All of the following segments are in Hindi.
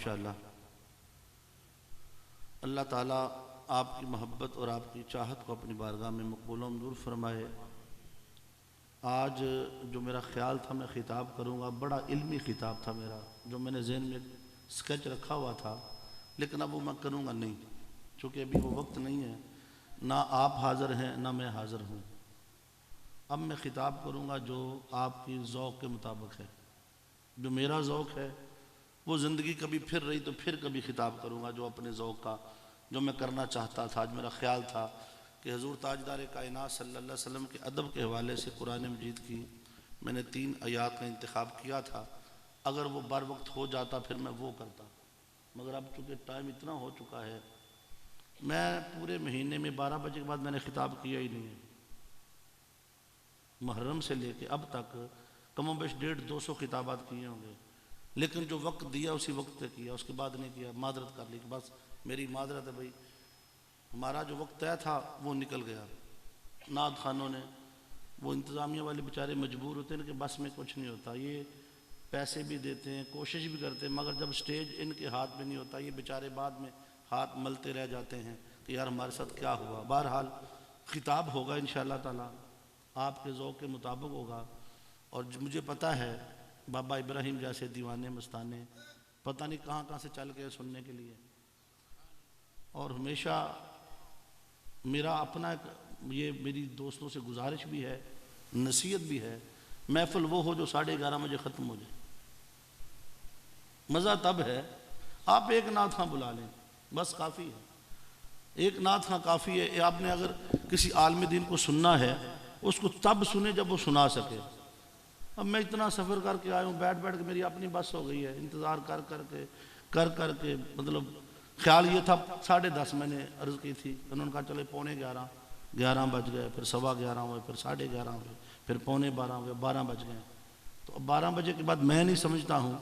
माशाअल्लाह। अल्लाह ताला आपकी मोहब्बत और आपकी चाहत को अपनी बारगाह में मकबूल मंजूर फरमाए। आज जो मेरा ख्याल था मैं ख़िताब करूँगा, बड़ा इल्मी ख़िताब था मेरा, जो मैंने जहन में स्केच रखा हुआ था, लेकिन अब वो मैं करूँगा नहीं, चूँकि अभी वो वक्त नहीं है, ना आप हाज़िर हैं ना मैं हाज़िर हूँ। अब मैं ख़िताब करूँगा जो आपकी ज़ौक़ के मुताबिक है। जो मेरा ज़ौक़ है वो ज़िंदगी कभी फिर रही तो फिर कभी ख़िताब करूँगा जो अपने ज़ौक़ का, जो मैं करना चाहता था। आज मेरा ख़्याल था कि हज़ूर ताजदार कायनात सल्लल्लाहु अलैहि वसल्लम के अदब के हवाले से कुरान मजीद की मैंने 3 आयात का इंतखाब किया था। अगर वो बर वक्त हो जाता फिर मैं वो करता, मगर अब चूँकि टाइम इतना हो चुका है, मैं पूरे महीने में 12 बजे के बाद मैंने ख़िताब किया ही नहीं है। मुहर्रम से लेके अब तक कमो बेश 150-200 खिताबात किए होंगे, लेकिन जो वक्त दिया उसी वक्त पे किया, उसके बाद नहीं किया। मादरत कर ली कि बस मेरी मादरत है भाई, हमारा जो वक्त तय था वो निकल गया। नाद खानों ने, वो इंतज़ामिया वाले बेचारे मजबूर होते हैं कि बस में कुछ नहीं होता, ये पैसे भी देते हैं, कोशिश भी करते हैं, मगर जब स्टेज इनके हाथ में नहीं होता, ये बेचारे बाद में हाथ मलते रह जाते हैं कि यार हमारे साथ क्या हुआ। बहरहाल ख़िताब होगा इंशाअल्लाह ताला, आपके ज़ौक़ के मुताबिक होगा। और मुझे पता है बाबा इब्राहिम जैसे दीवाने मस्ताने पता नहीं कहाँ कहाँ से चल गए सुनने के लिए। और हमेशा मेरा अपना ये मेरी दोस्तों से गुजारिश भी है, नसीहत भी है, महफिल वो हो जो 11:30 बजे ख़त्म हो जाए। मज़ा तब है आप एक नात खां बुला लें, बस काफ़ी है, एक नात खां काफ़ी है। आपने अगर किसी आलम दीन को सुनना है उसको तब सुने जब वो सुना सके। अब मैं इतना सफ़र करके आया हूँ, बैठ बैठ के मेरी अपनी बस हो गई है, इंतज़ार कर के मतलब ख्याल ये था 10:30 मैंने अर्ज़ की थी, उन्होंने कहा चले 11:45 बज गए, फिर 11:15 हुए, फिर 11:30 हुए, फिर 11:45 हुए, 12 बज गए। तो अब 12 बजे के बाद मैं नहीं समझता हूँ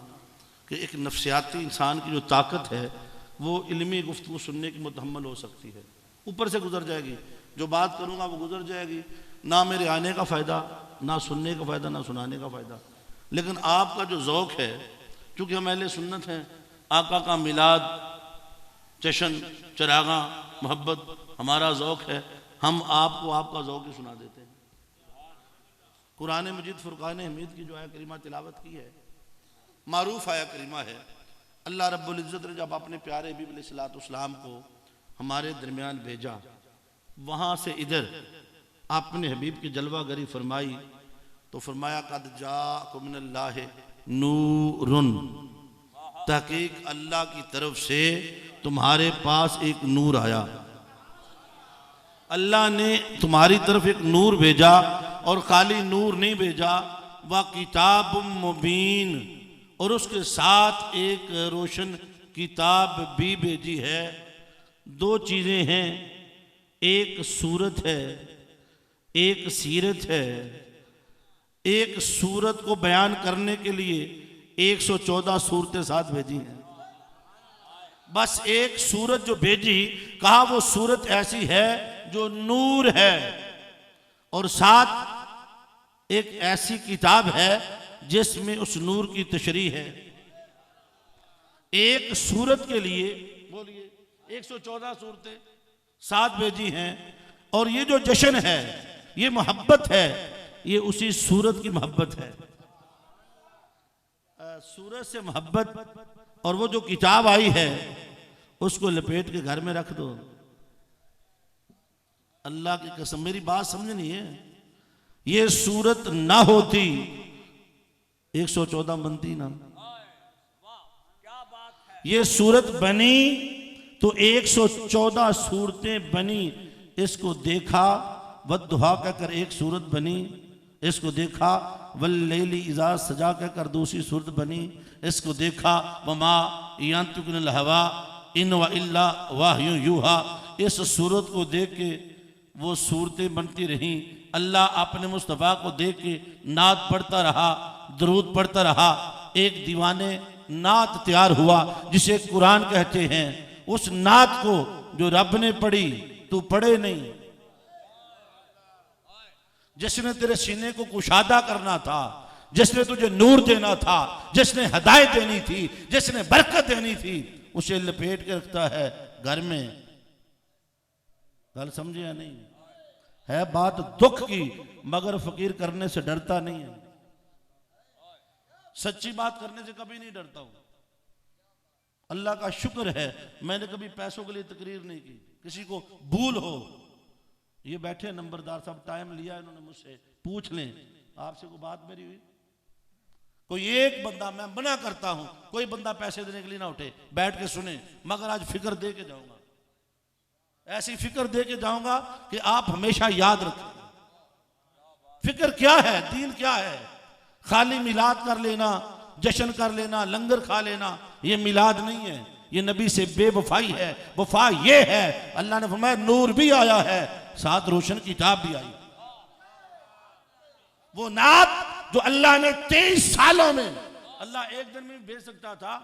कि एक नफ्सियाती इंसान की जो ताकत है वो इल्मी गुफ्तगू सुनने की मुतहम्मल हो सकती है। ऊपर से गुजर जाएगी, जो बात करूँगा वो गुजर जाएगी, ना मेरे आने का फ़ायदा, ना सुनने का फ़ायदा, ना सुनाने का फ़ायदा। लेकिन आपका जो ज़ौक़ है, चूँकि हम अहले सुन्नत हैं, आका का मिलाद, जश्न, चरागा, मोहब्बत हमारा ज़ौक़ है, हम आपको आपका ज़ौक़ ही सुना देते हैं। कुरान मजीद फ़ुरक़ान हमीद की जो आया करीमा तिलावत की है, मारूफ़ आया करीमा है। अल्लाह रब्बुल इज़्ज़त ने जब अपने प्यारे हबीब अलैहिस्सलाम को हमारे दरमियान भेजा, वहाँ से इधर आपने हबीब की जलवागरी फरमाई तो फरमाया कद जाअकुम मिनल्लाहि नूरुन, तहकीक अल्लाह की तरफ से तुम्हारे पास एक नूर आया। अल्लाह ने तुम्हारी तरफ एक नूर भेजा, और खाली नूर नहीं भेजा, वह किताब मुबीन, और उसके साथ एक रोशन किताब भी भेजी है। 2 चीज़ें हैं, एक सूरत है, एक सीरत है। एक सूरत को बयान करने के लिए 114 सूरतें साथ भेजी हैं। बस एक सूरत जो भेजी, कहा वो सूरत ऐसी है जो नूर है, और साथ एक ऐसी किताब है जिसमें उस नूर की तशरीह है। एक सूरत के लिए बोलिए 114 सूरतें साथ भेजी हैं। और ये जो जश्न है, ये मोहब्बत है, ये उसी सूरत की मोहब्बत है। सूरत से मोहब्बत, और वो जो किताब आई है उसको लपेट के घर में रख दो। अल्लाह की कसम, मेरी बात समझनी है, ये सूरत ना होती 114 बनती ना। ये सूरत बनी तो 114 सूरतें बनी। इसको देखा, वद्दुहा कहकर एक सूरत बनी, इसको देखा वल्लैली इज़ा सजा कहकर दूसरी सूरत बनी, इसको देखा वमा यंतिकुल हवा इन व इल्ला वाह्यु यूहा। इस सूरत को देख के वो सूरतें बनती रहीं। अल्लाह अपने मुस्तफ़ा को देख के नात पढ़ता रहा, दरूद पढ़ता रहा। एक दीवाने नात तैयार हुआ जिसे कुरान कहते हैं। उस नात को जो रब ने पढ़ी, तू पढ़े नहीं, जिसने तेरे सीने को कुशादा करना था, जिसने तुझे नूर देना था, जिसने हदायत देनी थी, जिसने बरकत देनी थी, उसे लपेट के रखता है घर में। गल समझे या नहीं? है बात दुख की, मगर फकीर करने से डरता नहीं है। सच्ची बात करने से कभी नहीं डरता हूं। अल्लाह का शुक्र है मैंने कभी पैसों के लिए तकरीर नहीं की। किसी को भूल हो, ये बैठे नंबरदार साहब, टाइम लिया इन्होंने मुझसे, पूछ लें आपसे कोई बात मेरी हुई? कोई एक बंदा, मैं मना करता हूं कोई बंदा पैसे देने के लिए ना उठे, बैठ के सुने, मगर आज फिक्र दे के जाऊंगा, ऐसी फिक्र दे के जाऊंगा कि आप हमेशा याद रखें। फिक्र क्या है, दीन क्या है? खाली मिलाद कर लेना, जश्न कर लेना, लंगर खा लेना, ये मिलाद नहीं है, ये नबी से बेवफाई है। वफा ये है, अल्लाह ने फरमाया नूर भी आया है, साथ रोशन किताब भी आई। वो नात जो अल्लाह ने 23 सालों में, अल्लाह एक दिन में भेज सकता था,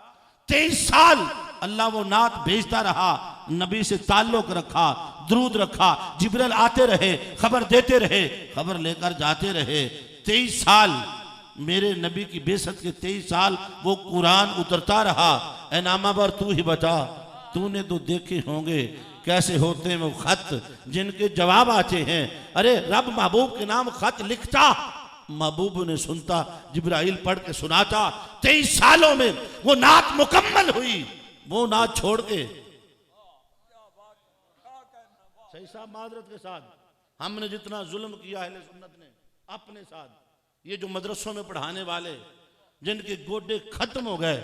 23 साल अल्लाह वो नात भेजता रहा, नबी से ताल्लुक रखा, दुरूद रखा, जिब्रील आते रहे, खबर देते रहे, खबर लेकर जाते रहे। 23 साल मेरे नबी की बेसत के 23 साल वो कुरान उतरता रहा। ए नामा पर तू ही बता, तूने तो देखे होंगे कैसे होते हैं वो खत जिनके जवाब आते हैं। अरे रब महबूब के नाम खत लिखता, महबूब ने सुनता, जिब्राइल पढ़ के सुनाता। 23 सालों में वो नात मुकम्मल हुई। वो नात छोड़ के सही साहब मादरत के साथ हमने जितना जुल्म किया अहले सुन्नत ने अपने साथ, ये जो मदरसों में पढ़ाने वाले जिनके गोडे खत्म हो गए,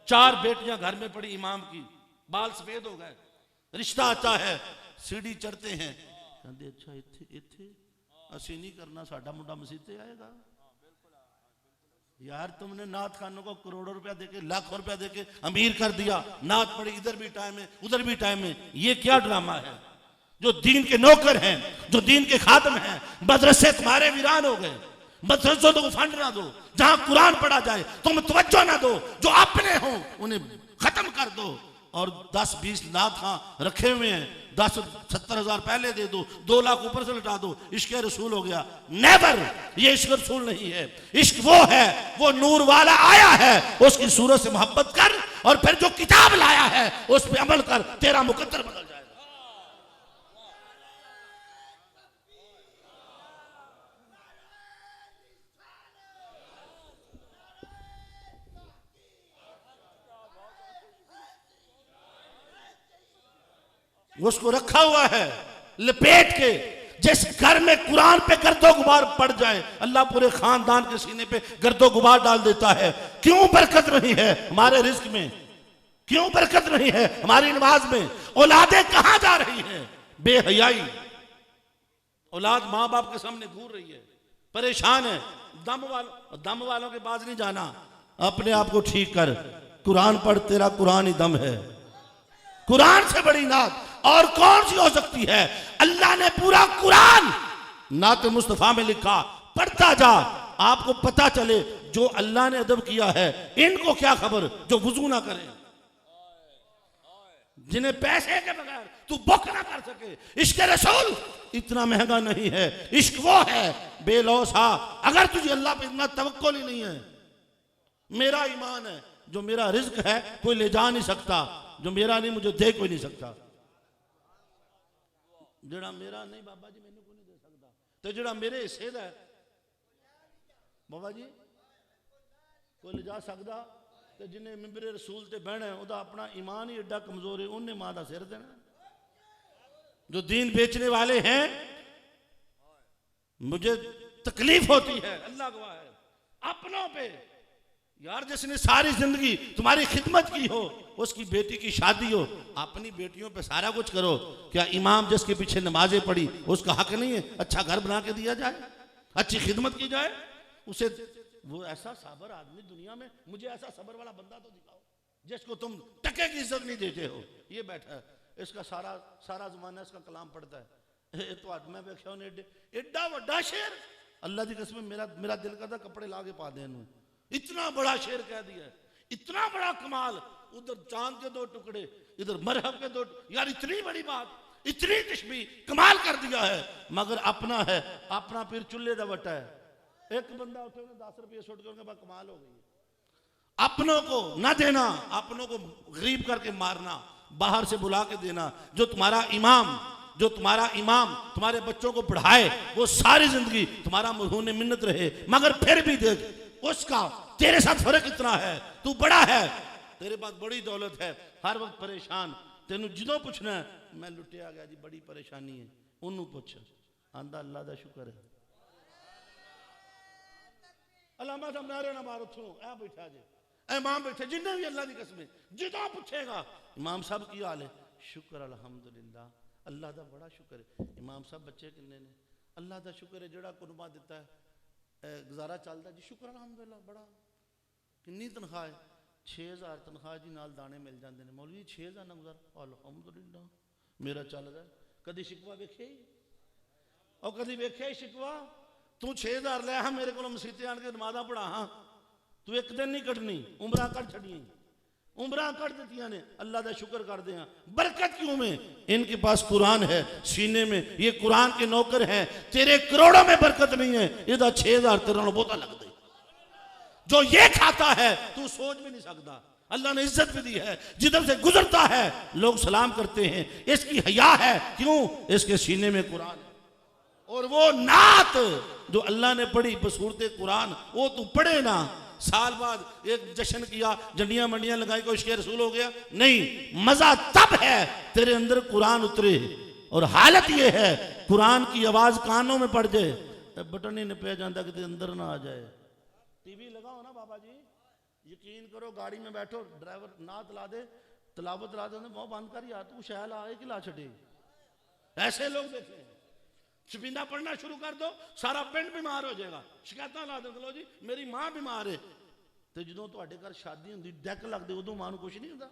4 बेटियां घर में पड़ी इमाम की, बाल सफेद हो गए, रिश्ता आता है, सीढ़ी चढ़ते हैं, कहते अच्छा इत्थे इत्थे असी नहीं करना, साडा मुंडा मसीते आएगा। यार तुमने नात खानों को करोड़ों रुपया देके, लाखों रुपया देके अमीर कर दिया, नात पड़ी, इधर भी टाइम है उधर भी टाइम है। ये क्या ड्रामा है? जो दीन के नौकर हैं, जो दीन के खादम हैं, मदरसे तुम्हारे वीरान हो गए। मदरसों को फंड ना दो, जहां कुरान पढ़ा जाए तुम तवज्जो ना दो, जो अपने हो उन्हें खत्म कर दो। और 10-20 लाख रखे हुए हैं, 10-70 हजार पहले दे दो, 2 लाख ऊपर से लटा दो, इश्क रसूल हो गया। नेवर, ये इश्क रसूल नहीं है। इश्क वो है, वो नूर वाला आया है, उसकी सूरत से मोहब्बत कर, और फिर जो किताब लाया है उस पर अमल कर, तेरा मुकद्दर बदल जाएगा। उसको रखा हुआ है लपेट के। जिस घर में कुरान पे गर्दो गुबार पड़ जाए, अल्लाह पूरे खानदान के सीने पे गर्दो गुबार डाल देता है। क्यों बरकत नहीं है हमारे रिस्क में? क्यों बरकत नहीं है हमारी नमाज में? औलादें कहां जा रही हैं? बेहयाई औलाद मां बाप के सामने घूर रही है, परेशान है। दम वालों के पास नहीं जाना, अपने आप को ठीक कर, कुरान पढ़, तेरा कुरान ही दम है। कुरान से बड़ी नात और कौन सी हो सकती है? अल्लाह ने पूरा कुरान नात मुस्तफा में लिखा, पढ़ता जा, आपको पता चले जो अल्लाह ने अदब किया है, इनको क्या खबर जो वुजू ना करें, जिन्हें पैसे के बगैर तू बुक ना कर सके। इश्क रसूल इतना महंगा नहीं है, इश्क वो है बेलौसा। अगर तुझे अल्लाह पे इतना तवक्कुल ही नहीं है, मेरा ईमान है जो मेरा रिज्क है कोई ले जा नहीं सकता, जो मेरा नहीं मुझे दे कोई नहीं सकता। जेड़ा मेरा नहीं बाबा जी मैंने कोई नहीं दे सकता, तो जेड़ा मेरे हिस्से दा है बाबा जी कोई ले जा सकता। तो जिन्हें मिंबरे रसूल ते बहना है उदा अपना ईमान ही एडा कमजोर है, उन्हें मां दा सिर देना। जो दीन बेचने वाले हैं, मुझे तकलीफ होती है, अल्लाह गवाह है, अपनों पे। यार जिसने सारी जिंदगी तुम्हारी खिदमत की हो, उसकी बेटी की शादी हो, अपनी बेटियों पे सारा कुछ करो, क्या इमाम जिसके पीछे नमाजें पढ़ी उसका हक नहीं है अच्छा घर बना के दिया जाए, अच्छी खिदमत की जाए उसे? वो ऐसा साबर आदमी दुनिया में, मुझे ऐसा सबर वाला बंदा तो दिखाओ जिसको तुम टके की इज्जत नहीं देते हो। ये बैठा है, इसका सारा जमाना इसका कलाम पढ़ता है। तो मैं देखा एडा वड्डा शेर, अल्लाह की कसम मेरा दिल करता कपड़े ला के पा दे, इतना बड़ा शेर कह दिया, इतना बड़ा कमाल। उधर चांद के 2 टुकड़े, इधर मरहब के 2, यार इतनी बड़ी बात, इतनी तशबीह, कमाल कर दिया है। मगर अपना है, अपना पीर चुल्ले दा वटा है, एक बंदा उठे 10 रुपये सुट के उनके पास कमाल हो गई। अपनों को ना देना, अपनों को गरीब करके मारना, बाहर से बुला के देना। जो तुम्हारा इमाम तुम्हारे बच्चों को पढ़ाए वो सारी जिंदगी तुम्हारा मुंह मिन्नत रहे, मगर फिर भी देख उसका तेरे साथ फर्क इतना है, तू बड़ा है, तेरे पास बड़ी दौलत है, हर वक्त परेशान, तेनू जिदों पूछना है मैं लुटिया गया जी बड़ी परेशानी है, उन्होंने पूछ आंदा अल्लाह का शुक्र है। अलामा साहब नारे ना मारो थो ऐ बैठा जे इमाम बैठे जिन्हें भी अल्लाह की कसम जिदों पूछेगा इमाम साहब की हाल है, शुक्र अल्हम्दुलिल्लाह, अल्लाह का बड़ा शुक्र है। इमाम साहब बच्चे किन्ने ने, अल्लाह का शुक्र है जड़ा कुर्बा दिता है गुजारा चलता जी, शुक्र अल्हम्दुलिल्लाह बड़ा। किन्नी तनख्वाह है? 6000 तनख्वाह जी, नाल दाने मिल जाते हैं। मौलवी 6000 ना गुजार, अल्हम्दुलिल्लाह मेरा चल रहा है। कभी शिकवा वेखे और कभी वेखे ही शिकवा? तू 6000 लिया मेरे को मसीते आन के नमाजा पढ़ा, हाँ तू एक दिन नहीं कटनी, उमरा कट छड़िया, उमरा कट दी ने, अल्लाह का शुक्र कर दे। बरकत क्यों में? इनके पास कुरान है सीने में, ये कुरान के नौकर हैं। तेरे करोड़ों में बरकत नहीं है, ये 6000 तेरा बहुता लग दे। जो ये खाता है तू सोच भी नहीं सकता। अल्लाह ने इज्जत भी दी है, जिधर से गुजरता है लोग सलाम करते हैं, इसकी हया है। क्यों? इसके सीने में कुरान है। और वो नात जो अल्लाह ने पढ़ी बसूरते कुरान, वो तू पढ़े ना, साल बाद एक जश्न किया, जंडियां मंडियां लगाई, कोई इश्क़ रसूल हो गया, नहीं। मजा तब है तेरे अंदर कुरान उतरे। और हालत ये है कुरान की आवाज कानों में पड़ जाए, बटन ही नपया जाता कि अंदर ना आ जाए। टीवी लगाओ ना बाबा जी, यकीन करो गाड़ी में बैठो, ड्राइवर नात ला दे, तलावत ला दे, वो बंद कर यार, तू शहल आए कि ला छे। ऐसे लोग देखे शबीना पढ़ना शुरू कर दो, सारा पिंड बीमार हो जाएगा। शिकायत ला दो, लो जी मेरी मां बीमार है, तो जो तुहाडे घर शादी होंदी डेक लगदे उदों मां नूं कुछ नहीं होता।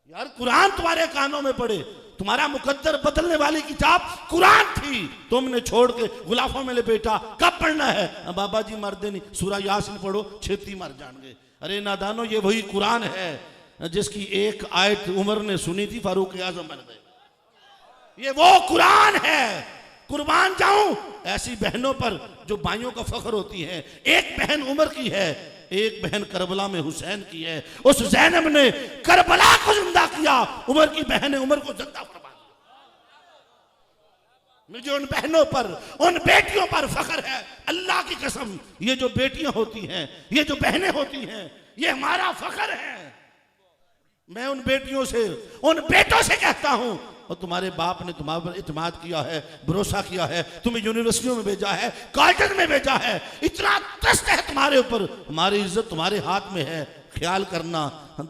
यार कुरान तुम्हारे कानों में पड़े, तुम्हारा मुकद्दर बदलने वाली किताब कुरान थी, तुमने छोड़ के गुलाफों में लपेटा। कब पढ़ना है? बाबा जी मरदे नहीं, सूरा यासीन पढ़ो छेती मर जाएंगे। अरे नादानो, ये वही कुरान है जिसकी एक आयत उमर ने सुनी थी, फारूक आजम बन गए। ये वो कुरान है। कुर्बान जाऊं ऐसी बहनों पर जो भाइयों का फख्र होती है। एक बहन उमर की है, एक बहन करबला में हुसैन की है। उस ज़ैनब ने करबला को जिंदा किया, उमर की बहन ने उमर को जिंदा फरमा दिया। मुझे उन बहनों पर, उन बेटियों पर फख्र है। अल्लाह की कसम, ये जो बेटियां होती हैं, ये जो बहनें होती हैं, ये हमारा फख्र है। मैं उन बेटियों से, उन बेटों से कहता हूं, और तुम्हारे बाप ने तुम्हारे पर इत्मीनान किया है, भरोसा किया है, तुम्हें यूनिवर्सिटियों में भेजा है, कॉलेज में भेजा है, इतना ट्रस्ट है तुम्हारे ऊपर, हमारी इज्जत तुम्हारे हाथ में है। ख्याल करना,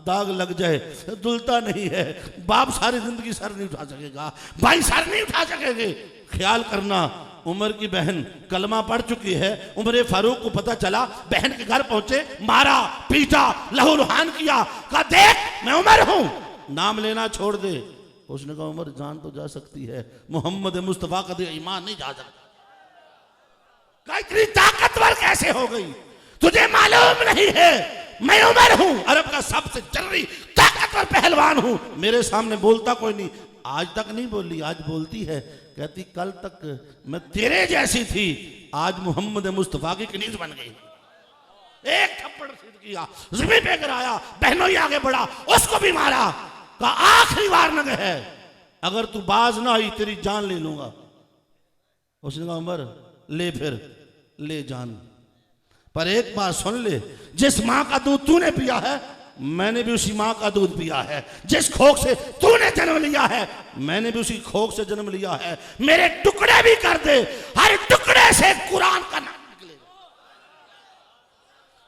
दाग लग जाए दुलता नहीं है। बाप सारी जिंदगी सर नहीं उठा सकेगा, भाई सर नहीं उठा सकेंगे। ख्याल करना। उमर की बहन कलमा पढ़ चुकी है। उमर फारूक को पता चला, बहन के घर पहुंचे, मारा पीटा, लहू लुहान किया, कहा देख मैं उमर हूं, नाम लेना छोड़ दे। उसने कहा उमर जान तो जा सकती है, मोहम्मद मुस्तफा का ईमान नहीं जा सकता। कहा इतनी ताकतवर कैसे हो गई, तुझे मालूम नहीं है मैं उमर हूं, अरब का सबसे जर्री ताकतवर पहलवान हूं। मेरे सामने बोलता कोई नहीं, आज तक नहीं बोली, आज बोलती है। कहती कल तक मैं तेरे जैसी थी, आज मोहम्मद मुस्तफा की कनीज बन गई। एक थप्पड़ सीध किया, जमीन पे गिराया, बहनों ही आगे बढ़ा, उसको भी मारा। का आखिरी वार्निंग है, अगर तू बाज ना आई तेरी जान ले लूंगा। उसने कहा उमर ले, फिर ले जान, पर एक बात सुन ले, जिस मां का दूध तूने पिया है मैंने भी उसी मां का दूध पिया है। जिस खोख से तूने जन्म लिया है मैंने भी उसी खोख से जन्म लिया है। मेरे टुकड़े भी कर दे, हर टुकड़े से कुरान का नाम निकलेगा।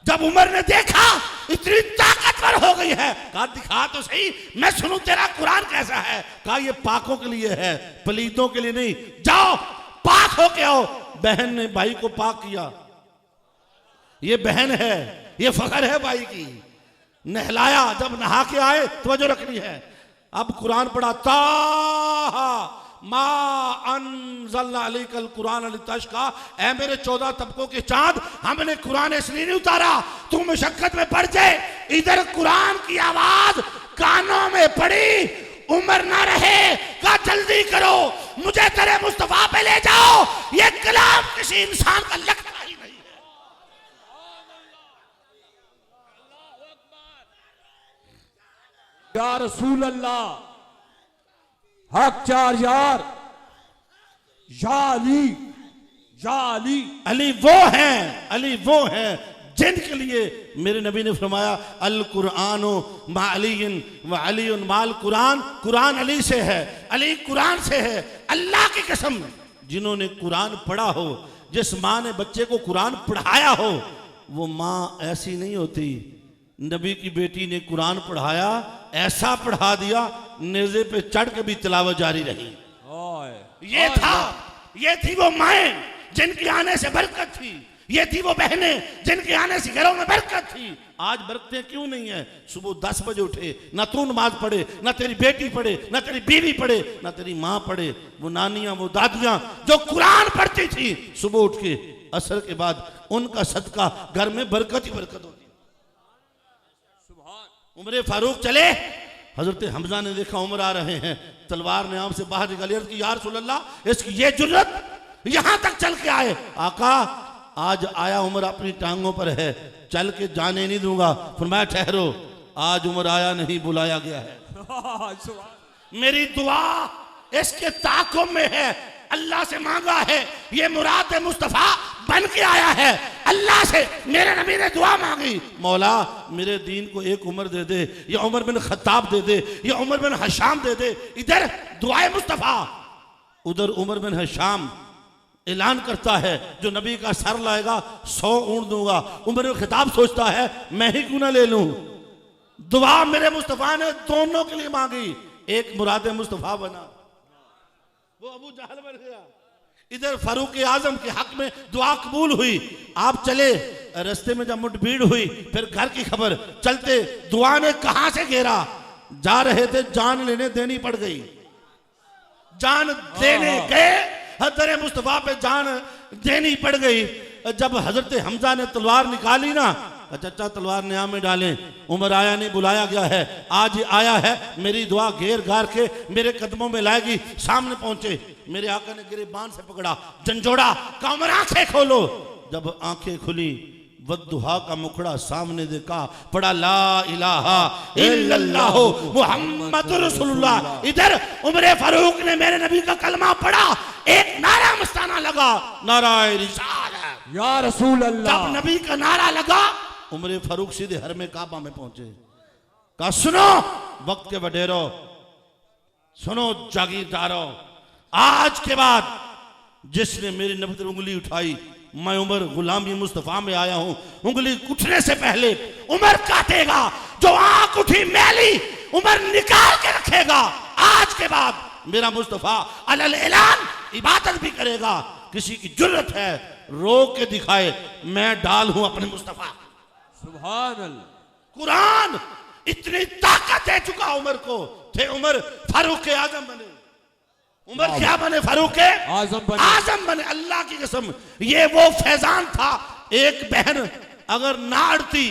जब उमर ने देखा इतनी ताकतवर हो गई है, कहा दिखा तो सही, मैं सुनूं तेरा कुरान कैसा है। कहा ये पाकों के लिए है, पलीतों के लिए नहीं, जाओ पाक होके आओ। बहन ने भाई को पाक किया, ये बहन है, ये फख्र है भाई की। नहलाया, जब नहा के आए तवज्जो रखनी है। अब कुरान पढ़ा, ताहा मा अनज़लना अलैकल कुरान लितश्का, ऐ मेरे 14 तबकों के चांद, हमने कुरान इसलिए नहीं उतारा तू मुशक्कत में पड़ जाए। इधर कुरान की आवाज कानों में पड़ी, उम्र ना रहे, का जल्दी करो मुझे तेरे मुस्तफा पे ले जाओ। ये कलाम किसी इंसान का लगता ही नहीं है। या रसूल अल्लाह, हक चार यार, या अली, या अली। अली वो हैं, अली वो हैं जिनके लिए मेरे नबी ने फरमाया अल कुरानो मा अलीन व अलीन माल कुरान, कुरान अली से है, अली कुरान से है। अल्लाह की कसम, जिन्होंने कुरान पढ़ा हो, जिस माँ ने बच्चे को कुरान पढ़ाया हो, वो माँ ऐसी नहीं होती। नबी की बेटी ने कुरान पढ़ाया, ऐसा पढ़ा दिया नेज़े पे चढ़ के भी तिलावत जारी रही। ये थी वो माएँ जिनके आने से बरकत थी, ये थी वो बहनें जिनके आने से घरों में बरकत थी। आज बरकतें क्यों नहीं है? सुबह 10 बजे उठे, ना तू नमाज पढ़े, ना तेरी बेटी पढ़े, ना तेरी बीवी पढ़े, ना तेरी माँ पढ़े। वो नानियां, वो दादियां जो कुरान पढ़ती थी सुबह उठ के, असर के बाद उनका सदका घर में बरकत ही बरकत होती। उमर फारूक चले, हजरत हमजा ने देखा उमर आ रहे हैं, तलवार ने आम से बाहर निकाली, अर्ज़ की या रसूल अल्लाह, इसकी ये जुर्रत यहां तक चल के आए। आका आज आया उमर अपनी टांगों पर है, चल के जाने नहीं दूंगा। फरमाया ठहरो, आज उमर आया नहीं, बुलाया गया है। मेरी दुआ इसके ताक़ुब में है, अल्लाह से मांगा है, ये मुराद मुस्तफ़ा बन के आया है। अल्लाह से मेरे नबी ने दुआ मांगी, मौला मेरे दीन को एक उमर दे दे, या उमर बिन खत्ताब दे दे, या उमर बिन हशाम दे दे। इधर दुआए मुस्तफ़ा, उधर उमर बिन हशाम ऐलान करता है जो नबी का सर लाएगा 100 ऊँट दूंगा। उमर बिन खत्ताब सोचता है मैं ही क्यों ना ले लूं। दुआ मेरे मुस्तफ़ा ने दोनों के लिए मांगी, एक मुराद मुस्तफ़ा बना, वो अबू जहल बन गया। इधर फारूक आजम के हक में दुआ कबूल हुई। आप चले, रास्ते में जब मुठभीड़ हुई, फिर घर की खबर, चलते दुआ ने कहां से घेरा, जा रहे थे, जान लेने देनी पड़ गई। जान देने गए, हजरत मुस्तफा पे जान देनी पड़ गई। जब हजरत हमजा ने तलवार निकाली ना, चाचा तलवार न्याम में डालें, उमर आया नहीं, बुलाया गया है, आज आया है, मेरी दुआ घेर घार के मेरे कदमों में लाएगी। सामने पहुंचे, मेरे आका ने गिरेबान से पकड़ा, झंझोड़ा, कहा उमर आंखें खोलो। जब आंखें खुली, वद्दुहा का मुखड़ा सामने देखा, पढ़ा ला इलाहा इल्लल्लाह मुहम्मदुर रसूलुल्लाह। इधर उमर फारूक ने मेरे नबी का कलमा पढ़ा, एक नारा मस्ताना लगा, नाराए रिसालत या रसूल अल्लाह। जब नबी का नारा लगा, उमर फारूक सीधे हर में काबा में पहुंचे। कहा सुनो वक्त के वडेरो, सुनो जागीरदारों, आज के बाद जिसने मेरी नबी पर उंगली उठाई, मैं उमर गुलामी मुस्तफा में आया हूं, उंगली उठने से पहले उमर काटेगा। जो आंख उठी मैली उमर निकाल के रखेगा। आज के बाद मेरा मुस्तफा अलल ऐलान इबादत भी करेगा। किसी की जुर्रत है रो के दिखाए, मैं डाल हूं अपने मुस्तफा। सुभान अल्लाह। कुरान इतनी ताकत दे चुका उमर को। थे उमर फारूक आजम बने, उमर क्या बने? फारूक आजम बने। अल्लाह की कसम, ये वो फैजान था। एक बहन अगर ना अड़ती,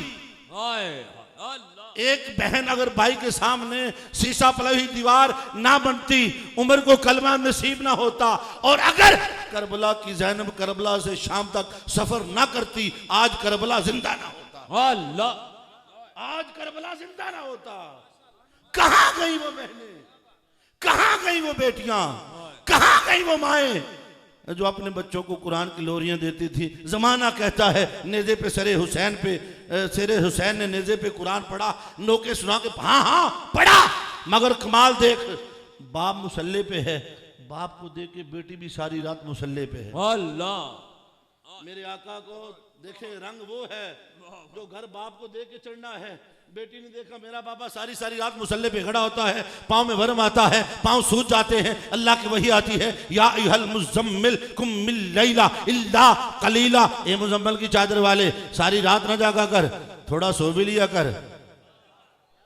एक बहन अगर भाई के सामने शीशा पलाई दीवार ना बनती, उमर को कलमा नसीब ना होता। और अगर करबला की ज़ैनब करबला से शाम तक सफर ना करती, आज करबला जिंदा ना होता। अल्लाह, आज करबला जिंदा ना होता। कहां गई वो बहनें, कहां गई वो बेटियां, कहां गई वो माएं जो अपने बच्चों को कुरान की लोरियां देती थी। जमाना कहता है नेज़े पे सरे हुसैन पे, सरे हुसैन ने नेज़े पे कुरान पढ़ा, नोके सुना के हाँ हाँ पढ़ा। मगर कमाल देख, बाप मुसल्ले पे है, बाप को देख के बेटी भी सारी रात मुसल्ले पे है। अल्लाह। मेरे आका को देखे रंग वो है जो घर बाप को देख के चढ़ना है। बेटी ने देखा मेरा बाबा सारी सारी रात मुसल्ले पे खड़ा होता है, पाँव में वरम आता है, पाँव सूज जाते हैं, अल्लाह की वही आती है, या अय्युहल मुज़म्मिल कुम मिल लैला इल्ला कलीला। ए मुज़म्मिल की चादर वाले, सारी रात ना जागा कर, थोड़ा सो भी लिया कर।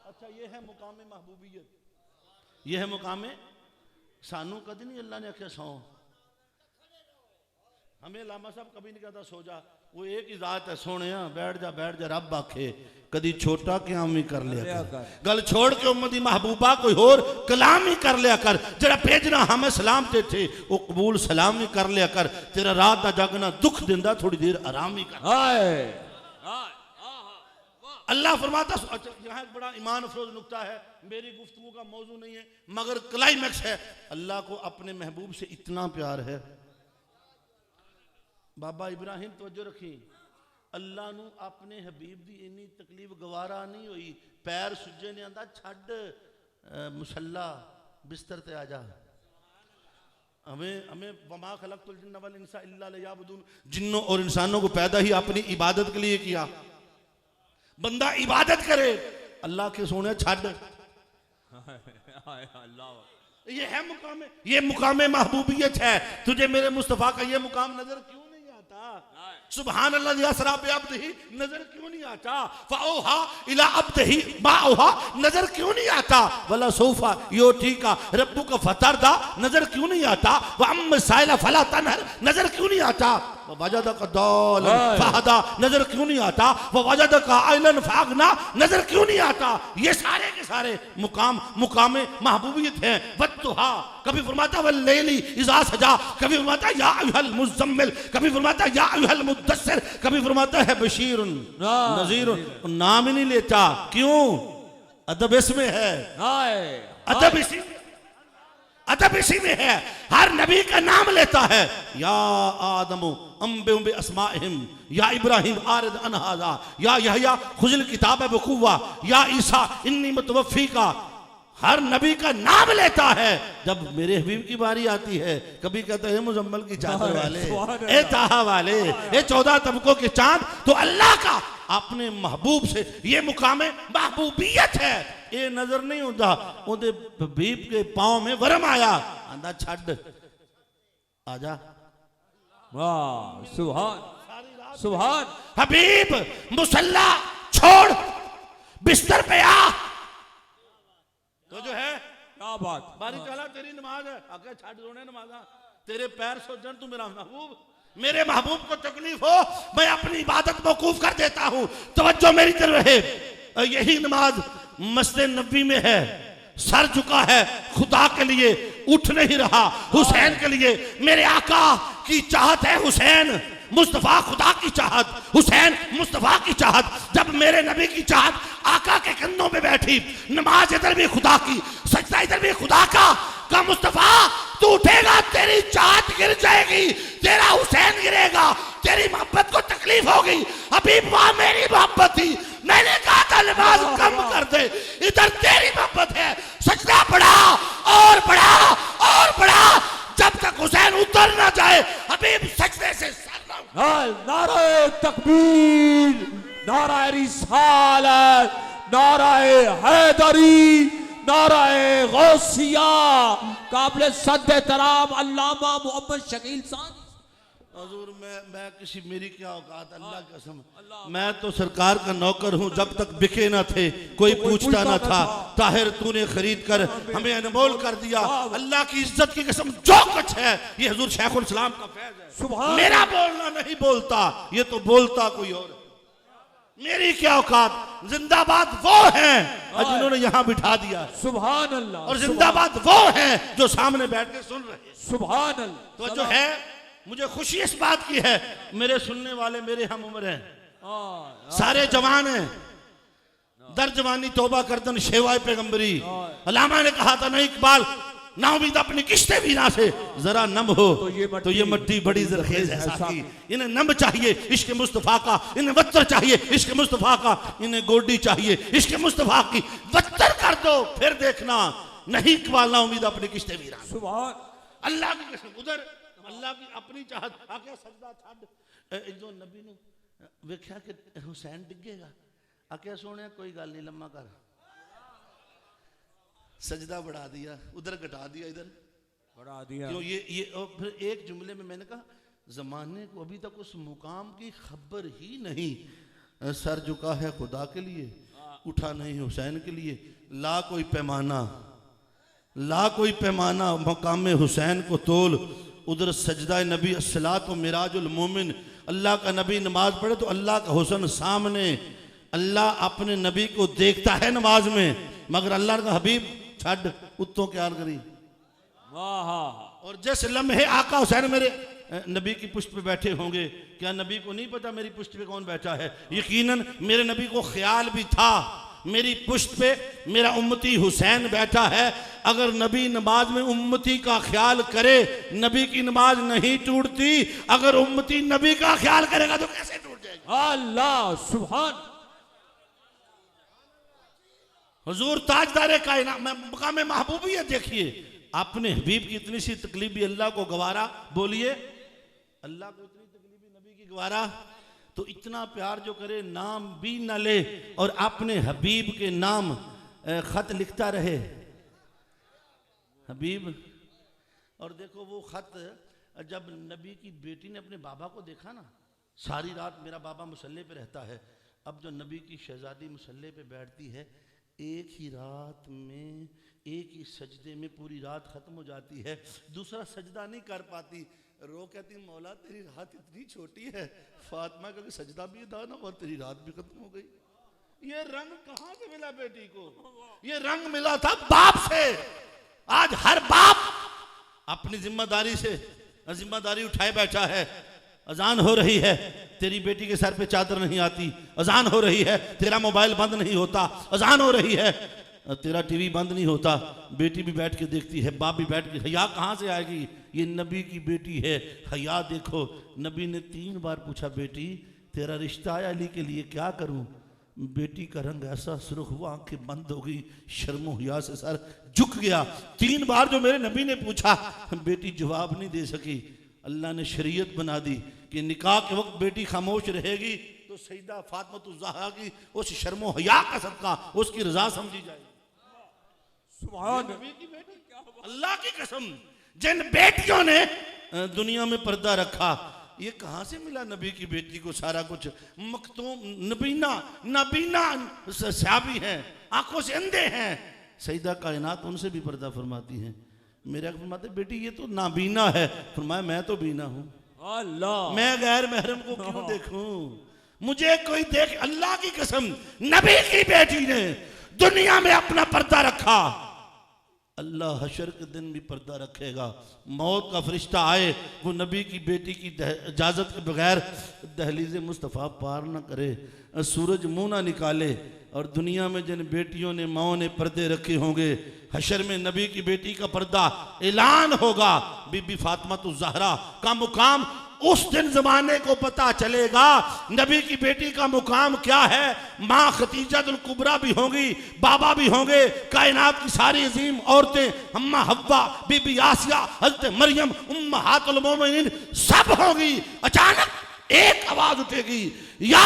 अच्छा, ये है मुकामे महबूबियत, ये है मुकामे सानू कद नहीं अल्लाह ने आख्या सौ। हमें लामा साहब कभी नहीं कहता सो जा, वो एक ही जात है, सोने बैठ जा रब आखे कदी छोटा क्याम ही कर लिया कर। गल छोड़ के उम्मती महबूबा कोई और कलाम ही कर लिया कर। जरा भेजना हमें सलाम ते थे वो कबूल सलाम ही कर लिया कर। तेरा रात ना जागना दुख दिंदा, थोड़ी देर आराम ही कर। अल्लाह फरमाता, अच्छा यहाँ एक बड़ा ईमान अफरोज नुक्ता है, मेरी गुफ्तगू का मौजू नहीं है मगर क्लाइमैक्स है। अल्लाह को अपने महबूब से इतना प्यार है। बाबा इब्राहिम तवज्जो रखी, अल्लाह नू अपने हबीब दी इन्नी तकलीफ गवारा नहीं हुई। पैर सुजे ने आंदा छड़ मुसल्ला बिस्तर ते आ जा। हमें हमें वमा खलक़तुल जिन्ना वल इंसा इल्ला लियअबुदून, जिन्नों और इंसानों को पैदा ही अपनी इबादत के लिए किया। बंदा इबादत करे, अल्लाह के सोने छड़। ये है मुकाम, ये मुकाम महबूबियत है। तुझे मेरे मुस्तफ़ा का ये मुकाम नजर क्यों नहीं आता? सुभान अल्लाह यसरा बिअब्दिही नजर क्यों नहीं आता? फऔहा इला अब्दिही मा औहा नजर क्यों नहीं आता? वला सौफा युतीका रब्बुका फतरदा नजर क्यों नहीं आता? व अम्मा साइला फला तनहर नजर क्यों नहीं आता? व वजदका दालन फहदा नजर क्यों नहीं आता? व वजदका आइलन फागना नजर क्यों नहीं आता? ये सारे के सारे मुकाम महबूबियत है। वत्तुहा कभी फरमाता वल लैली इज़ा सजा, कभी फरमाता या अय्युहल मुज़म्मिल, कभी फरमाता या अय्युहल मुद्दस्सिर, कभी फरमाता है बशीरुन नज़ीरुन। नाम ही नहीं लेता, क्यों? अदब इसमें है, अदब इसी में है। हर नबी का नाम लेता है, या आदमु अम्बिउम बि अस्माइहिम, या इब्राहिम आरिद अन हाज़ा, या यहया खुज़िल किताब बकुव्वा, या ईसा इन्नी मुतवफ़्फ़ीका। हर नबी का नाम लेता है। जब मेरे हबीब की बारी आती है, कभी कहते हैं मुजम्मल की चादर वाले, ए ताहा वाले, ए 14 तबकों के चांद। तो अल्लाह का अपने महबूब से ये मुकाम महबूबियत है। ये नजर नहीं होता, उनके हबीब के पांव में वरम आया, आंदा छड़ आजा। वाह सुभान सुभान। हबीब मुसल्ला छोड़ बिस्तर पे आ। तो जो है क्या बात, बारी चला तेरी नमाज है, आके छड़ रोने नमाजा, तेरे पैर सोचन तू मेरा महबूब। मेरे महबूब को तकलीफ हो, मैं अपनी इबादत मौकूफ कर देता हूं। तवज्जो मेरी तरफ रहे। यही नमाज मस्जिद नबी में है, सर झुका है खुदा के लिए, उठ नहीं रहा हुसैन के लिए। मेरे आका की चाहत है हुसैन, मुस्तफा खुदा की चाहत, हुसैन मुस्तफा की चाहत। जब मेरे नबी की चाहत आका के कंधों पे बैठी, नमाज इधर भी खुदा की, सजदा इधर भी खुदा का मुस्तफा तू उठेगा तेरी चाहत गिर जाएगी, तेरा हुसैन गिरेगा, तेरी मोहब्बत को तकलीफ होगी। हबीब वहां मेरी मोहब्बत थी, मैंने कहा था नमाज कम कर दे, इधर तेरी मोहब्बत है, सजदा बढ़ा और बढ़ा और बढ़ा, जब तक हुसैन उतर ना जाए हबीब सजदे से नाराए तकबीर, नाराए रिसालत, नाराए हैदरी, नाराए गौसिया, काबिल सद्दे तराम अल्लामा मोहम्मद शकील साहब। हुजूर मैं किसी, मेरी क्या औकात, अल्लाह की कसम, मैं तो सरकार का नौकर हूं। जब तक बिके ना थे कोई पूछता ना था, ताहिर तूने खरीद कर हमें अनमोल कर दिया। अल्लाह की इज्जत की कसम जो कुछ है ये हुजूर शेखुल इस्लाम का फैज है। मेरा बोलना नहीं बोलता, ये तो बोलता कोई और। मेरी क्या औकात, जिंदाबाद वो हैं जिन्होंने यहां बिठा दिया, सुभान अल्लाह, और जिंदाबाद वो हैं जो सामने बैठ के सुन रहे। सुभान अल्लाह। तो जो है, मुझे खुशी इस बात की है, मेरे सुनने वाले मेरे हम उम्र हैं, सारे जवान हैं। दर जवानी तौबा करदन शेवाए पैगंबरी। अलामा ने कहा था, नहीं इकबाल ना उम्मीद अपनी किश्ते भी ना से जरा नम हो तो ये मट्टी बड़ी जरखेज है साकी। इन्हें नम चाहिए इश्क मुस्तफा का, इन्हें वत्तर चाहिए इश्क मुस्तफा का, इन्हें गोडी चाहिए इश्क मुस्तफा की। वत्तर कर दो फिर देखना, नहीं इकबाल ना उम्मीद अपनी किश्ते भी ना। सुभान अल्लाह की कसम, उधर अल्लाह की अपनी चाहत आके सजदा छड़। जो नबी ने वेख्या कि हुसैन डिगेगा, आके सोने कोई गल नहीं, लम्मा कर, सजदा बढ़ा दिया, उधर घटा दिया, इधर बढ़ा दिया। क्यों ये और फिर एक जुमले में मैंने कहा, जमाने को अभी तक उस मुकाम की खबर ही नहीं। सर झुका है खुदा के लिए, उठा नहीं हुसैन के लिए। ला कोई पैमाना, ला कोई पैमाना, मकाम हुसैन को तोल। उधर सजदा नबी अस्सलात व मिराजुल मोमिन, अल्लाह का नबी नमाज पढ़े तो अल्लाह का हुस्न सामने। अल्लाह अपने नबी को देखता है नमाज में, मगर अल्लाह का हबीब छड़ उत्तों क्या करी। वाह। और जिस लम्हे आका हुसैन मेरे नबी की पुष्ट पे बैठे होंगे, क्या नबी को नहीं पता मेरी पुष्ट पे कौन बैठा है? यकीनन मेरे नबी को ख्याल भी था मेरी पुष्ट पे मेरा उम्मती हुसैन बैठा है। अगर नबी नमाज में उम्मती का ख्याल करे, नबी की नमाज नहीं टूटती। अगर उम्मती नबी का ख्याल करेगा तो कैसे टूट जाएगी? अल्लाह सुभान। हुजूर ताजदारे कायनात मकाम महबूबियत देखिए, अपने हबीब की इतनी सी तकलीफ भी अल्लाह को गवारा। बोलिए, अल्लाह को इतनी तकलीफ भी नबी की गवारा? तो इतना प्यार जो करे, नाम भी न ले और अपने हबीब के नाम खत लिखता रहे। हबीब, और देखो वो खत जब नबी की बेटी ने अपने बाबा को देखा ना, सारी रात मेरा बाबा मुसल्ले पे रहता है। अब जो नबी की शहजादी मुसल्ले पे बैठती है, एक ही रात में एक ही सजदे में पूरी रात खत्म हो जाती है, दूसरा सजदा नहीं कर पाती। रो कहती, मौला तेरी रात इतनी छोटी है। फातिमा का सजदा भी था ना और तेरी रात भी खत्म हो गई। ये रंग कहां से मिला बेटी को? ये रंग मिला था बाप से। आज हर बाप अपनी जिम्मेदारी उठाए बैठा है। अजान हो रही है, तेरी बेटी के सर पे चादर नहीं आती। अजान हो रही है, तेरा मोबाइल बंद नहीं होता। अजान हो रही है, तेरा टीवी बंद नहीं होता। बेटी भी बैठ के देखती है, बाप भी बैठ के। हया कहाँ से आएगी? ये नबी की बेटी है। हया देखो, नबी ने 3 बार पूछा, बेटी तेरा रिश्ता है अली के लिए, क्या करूं? बेटी का रंग ऐसा सुर्ख हुआ, आंखें बंद हो गई, शर्मो हया से सर झुक गया। 3 बार जो मेरे नबी ने पूछा, बेटी जवाब नहीं दे सकी। अल्लाह ने शरीयत बना दी कि निकाह के वक्त बेटी खामोश रहेगी तो सईदा फातिमा ज़हरा की उस शर्मो हया का सदका उसकी रजा समझी जाएगी। सुभान नबी की बेटी, अल्लाह की कसम, जिन बेटियों ने दुनिया में पर्दा रखा, ये कहां से मिला नबी की बेटी को सारा कुछ? मखतूम नबीना सहाबी हैं, आंखों से अंधे हैं। सईदा कायनात उनसे भी पर्दा फरमाती हैं। मेरे आगे फरमाते, बेटी ये तो नाबीना है। फरमाया, मैं तो बीना हूं, अल्लाह। मैं गैर महरम को क्यों देखूं? मुझे कोई देख। अल्लाह की कसम, नबी की बेटी ने दुनिया में अपना पर्दा रखा, अल्लाह हशर के दिन भी पर्दा रखेगा। मौत का फरिश्ता आए, वो नबी की बेटी की इजाज़त के बगैर दहलीज़ मुस्तफ़ा पार न करे, सूरज मुंह ना निकाले। और दुनिया में जिन बेटियों ने माओ ने पर्दे रखे होंगे, हशर में नबी की बेटी का पर्दा ऐलान होगा। बीबी फातिमा ज़हरा का मुकाम उस दिन जमाने को पता चलेगा, नबी की बेटी का मुकाम क्या है। माँ खतीजतुल कुबरा भी होंगी, बाबा भी होंगे, कायनात की सारी अजीम औरतें, अम्मा हव्वा, बीबी आसिया, हज़रत मरियम, उम्महातुल मोमिनीन सब होंगी। अचानक एक आवाज उठेगी, या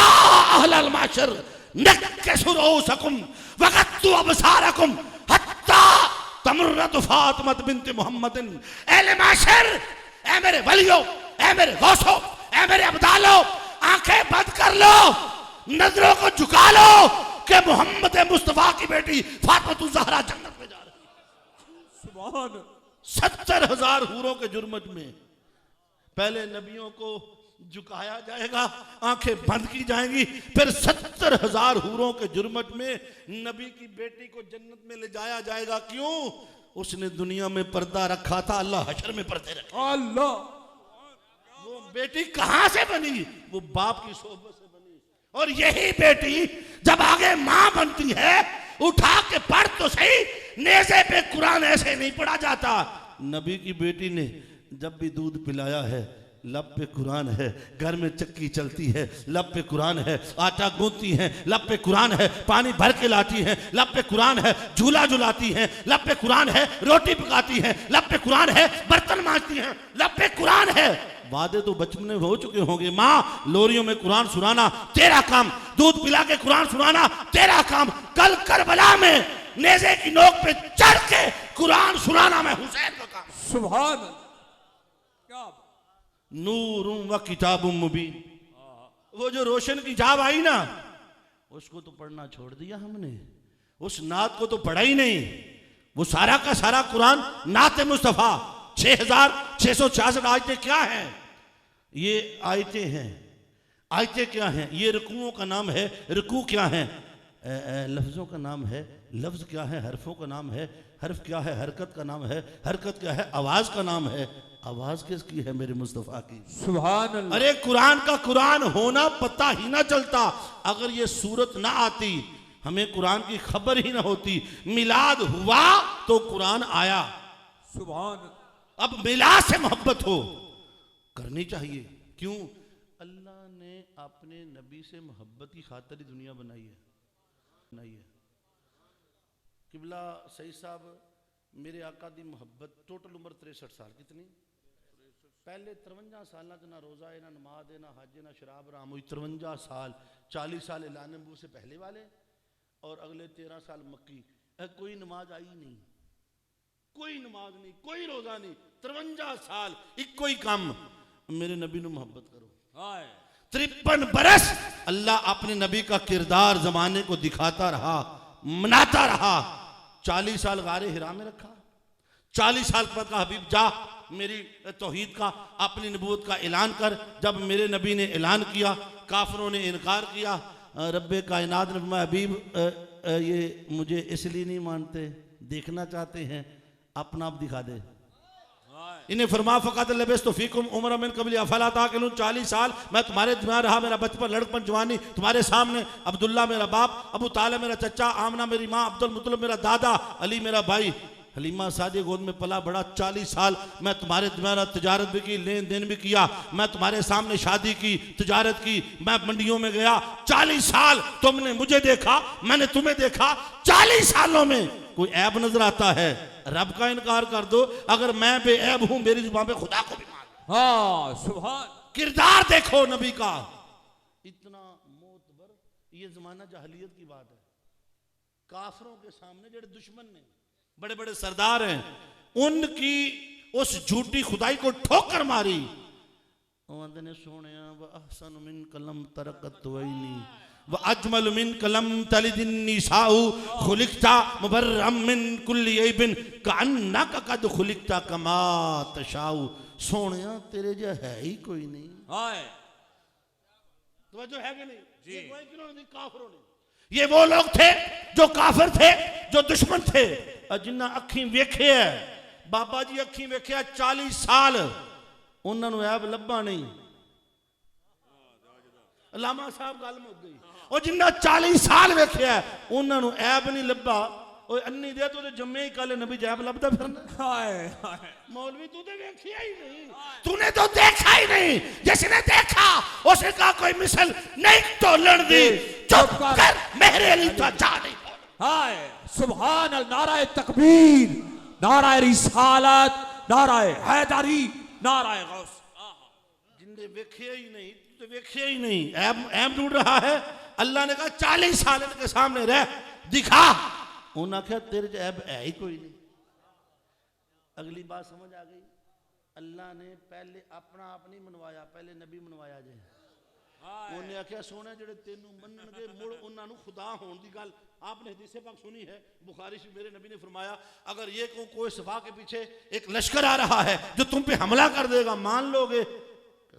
अहलल माशर नक्किसु रुऊसकुम वगद्दु अबसारकुम हत्ता तमुर्रत फातिमा बिन्त मुहम्मदिन। एले माशर, ए मेरे वलियो, ए मेरे गौसो, ए मेरे अब्दालो, आंखें बंद कर लो, नजरों को झुका लो कि मोहम्मद मुस्तफा की बेटी फातिमा ज़हरा जन्नत में जा रही है। सुभान। 70,000 हूरों के जुर्मत में पहले नबियों को झुकाया जाएगा, आंखें बंद की जाएंगी, फिर 70,000 हूरों के जुर्मत में नबी की बेटी को जन्नत में ले जाया जाएगा। क्यों? उसने दुनिया में पर्दा रखा था, अल्लाह हशर में पर्दे रखे। अल्लाह। वो बेटी कहां से बनी? वो बाप की सोहबत से बनी। और यही बेटी जब आगे मां बनती है, उठा के पढ़ तो सही, नेज़े पे कुरान ऐसे नहीं पढ़ा जाता। नबी की बेटी ने जब भी दूध पिलाया है, लब पे कुरान है। घर में चक्की चलती है, लब पे कुरान है। आटा गूंथती है, लब पे कुरान है। पानी भर के लाती है, लब पे कुरान है। झूला झुलाती है, लब पे कुरान है। रोटी पकाती है, लब पे कुरान है। बर्तन मांजती है, लब पे कुरान है। वादे तो बचपन में हो चुके होंगे, माँ लोरियों में कुरान सुनाना तेरा काम, दूध पिला के कुरान सुनाना तेरा काम। कल करबला में नेज़े की नोक पे चढ़ के कुरान सुनाना मैं हुसैन का काम। सुभान। क्या नूरुम व किताबुम मुबीन, वो जो रोशन की किताब आई ना, उसको तो पढ़ना छोड़ दिया हमने, उस नात को तो पढ़ा ही नहीं। वो सारा का सारा कुरान नात मुस्तफ़ा 6,666 आयतें क्या हैं? ये आयतें हैं। आयतें क्या हैं? ये रुकुओं का नाम है। रुकू क्या है? लफ्ज़ों का नाम है लफ्ज़ क्या है हरफों का नाम है, हर्फ क्या है हरकत का नाम है, हरकत क्या है आवाज़ का नाम है, आवाज़ किसकी है मेरे मुस्तफ़ा की। सुभान अल्लाह। अरे कुरान का कुरान होना पता ही ना चलता अगर ये सूरत ना आती, हमें कुरान की खबर ही ना होती। मिलाद हुआ तो कुरान आया। सुभान। अब मिलाद से मोहब्बत हो करनी चाहिए। क्यों? अल्लाह ने अपने नबी से मोहब्बत की खातिर ही दुनिया बनाई है। किबला सही साहब मेरे आका दी मोहब्बत टोटल उम्र 63 साल। कितनी? पहले 53 साल ना रोज़ा है ना नमाज है ना हज है ना शराब राम हुई। 53 साल, 40 साल ऐलान नबूवत से पहले वाले और अगले 13 साल मक्की। कोई नमाज आई नहीं, कोई नमाज नहीं, कोई रोज़ा नहीं। 53 साल एक कोई काम। मेरे नबी ने मोहब्बत करो। 53 बरस अल्लाह अपने नबी का किरदार जमाने को दिखाता रहा, मनाता रहा। 40 साल गारे हिरा में रखा। 40 साल पर का हबीब जा मेरी तौहीद का अपनी नबूवत का ऐलान कर। जब मेरे नबी ने ऐलान किया काफिरों ने इनकार किया। रब्बे कायनात ने फरमाया हबीब ये मुझे इसलिए नहीं मानते, देखना चाहते हैं, अपना आप दिखा दे। इन्हें फरमा फ़क़त लबिस्तु फ़ीकुम उमरा मिन क़ब्ली अफ़ला ताक़िलून। 40 साल मैं तुम्हारे दरमियान रहा, मेरा बचपन लड़कपन जवानी तुम्हारे सामने। अब्दुल्ला मेरा बाप, अबू तालिब मेरा चचा, आमना मेरी माँ, अब्दुल मुत्तलिब मेरा दादा, अली मेरा भाई, हलीमा सादी गोद में पला बड़ा। 40 साल मैं तुम्हारे दरमियान तजारत भी की, लेन देन भी किया। मैं तुम्हारे सामने शादी की, तजारत की, मैं मंडियों में गया। 40 साल तुमने मुझे देखा, मैंने तुम्हें देखा। 40 सालों में कोई ऐब नजर आता है? रब का इनकार कर दो। अगर मैं बेऐब हूं मेरी जुबान पे खुदा को भी मान। हाँ सुभान। किरदार देखो नबी का इतना मोतबर। ये जमाना जहलियत की बात है। काफरों के सामने जो दुश्मन ने बड़े बड़े सरदार हैं उनकी उस झूठी खुदाई को ठोकर मारी। ने सोने अहसन मिन कलम तरकत वैनी व अजमल मिन कलम तलिदिन निसाउ खुलिकता मुबर्रम मिन कुल्ली ऐबिन कअन्नका कद खुलिकता कमा तशाउ। सोनिया तेरे जो है ही कोई नहीं। तवज्जो है कि नहीं? जी। ये किन्होंने दी? काफिरों ने। ये वो लोग थे जो काफिर थे, जो दुश्मन थे, जिन्ना अखी वेखे है। बाबा जी अखी वेखे 40 साल उन्होंने ऐब लब्भा नहीं। लामा साहब गल मुक गई। और जिन्ना 40 साल वेखे है उन्होंने ऐब नहीं लब्भा। और अन्नी दे तो जम्मे ही कल नबी जैब लभदा फिरना। मौलवी तू तो देखिया ही नहीं, तूने तो देखा ही नहीं। जिसने देखा उसने कहा कोई मिसल नहीं तोलन दी। चुप कर मेरे अली तो जा नहीं। हाय सुभान अल्लाह। नाराए तकबीर, नाराए रिसालत, नाराए हैदरी, नाराए गौस। जिन्ने वेखे ही नहीं तो वेखे ही नहीं। ऐब ढूंढ रहा है। अल्लाह ने कहा 40 साल इनके सामने रह, दिखा। उन्होंने आख्या तेरे च ऐब है ही कोई नहीं। अगली बात समझ आ गई। अल्लाह ने पहले अपना आप नहीं मनवाया, पहले नबी मनवाया जे। उन्हें आख्या सोने जेडे तेनू मनणगे मुड़ उन्हां नू खुदा होने की गल आपने हदीस पाक सुनी है। बुखारी से मेरे नबी ने फरमाया अगर ये कोई सभा के पीछे एक लश्कर आ रहा है जो तुम पे हमला कर देगा, मान लोगे?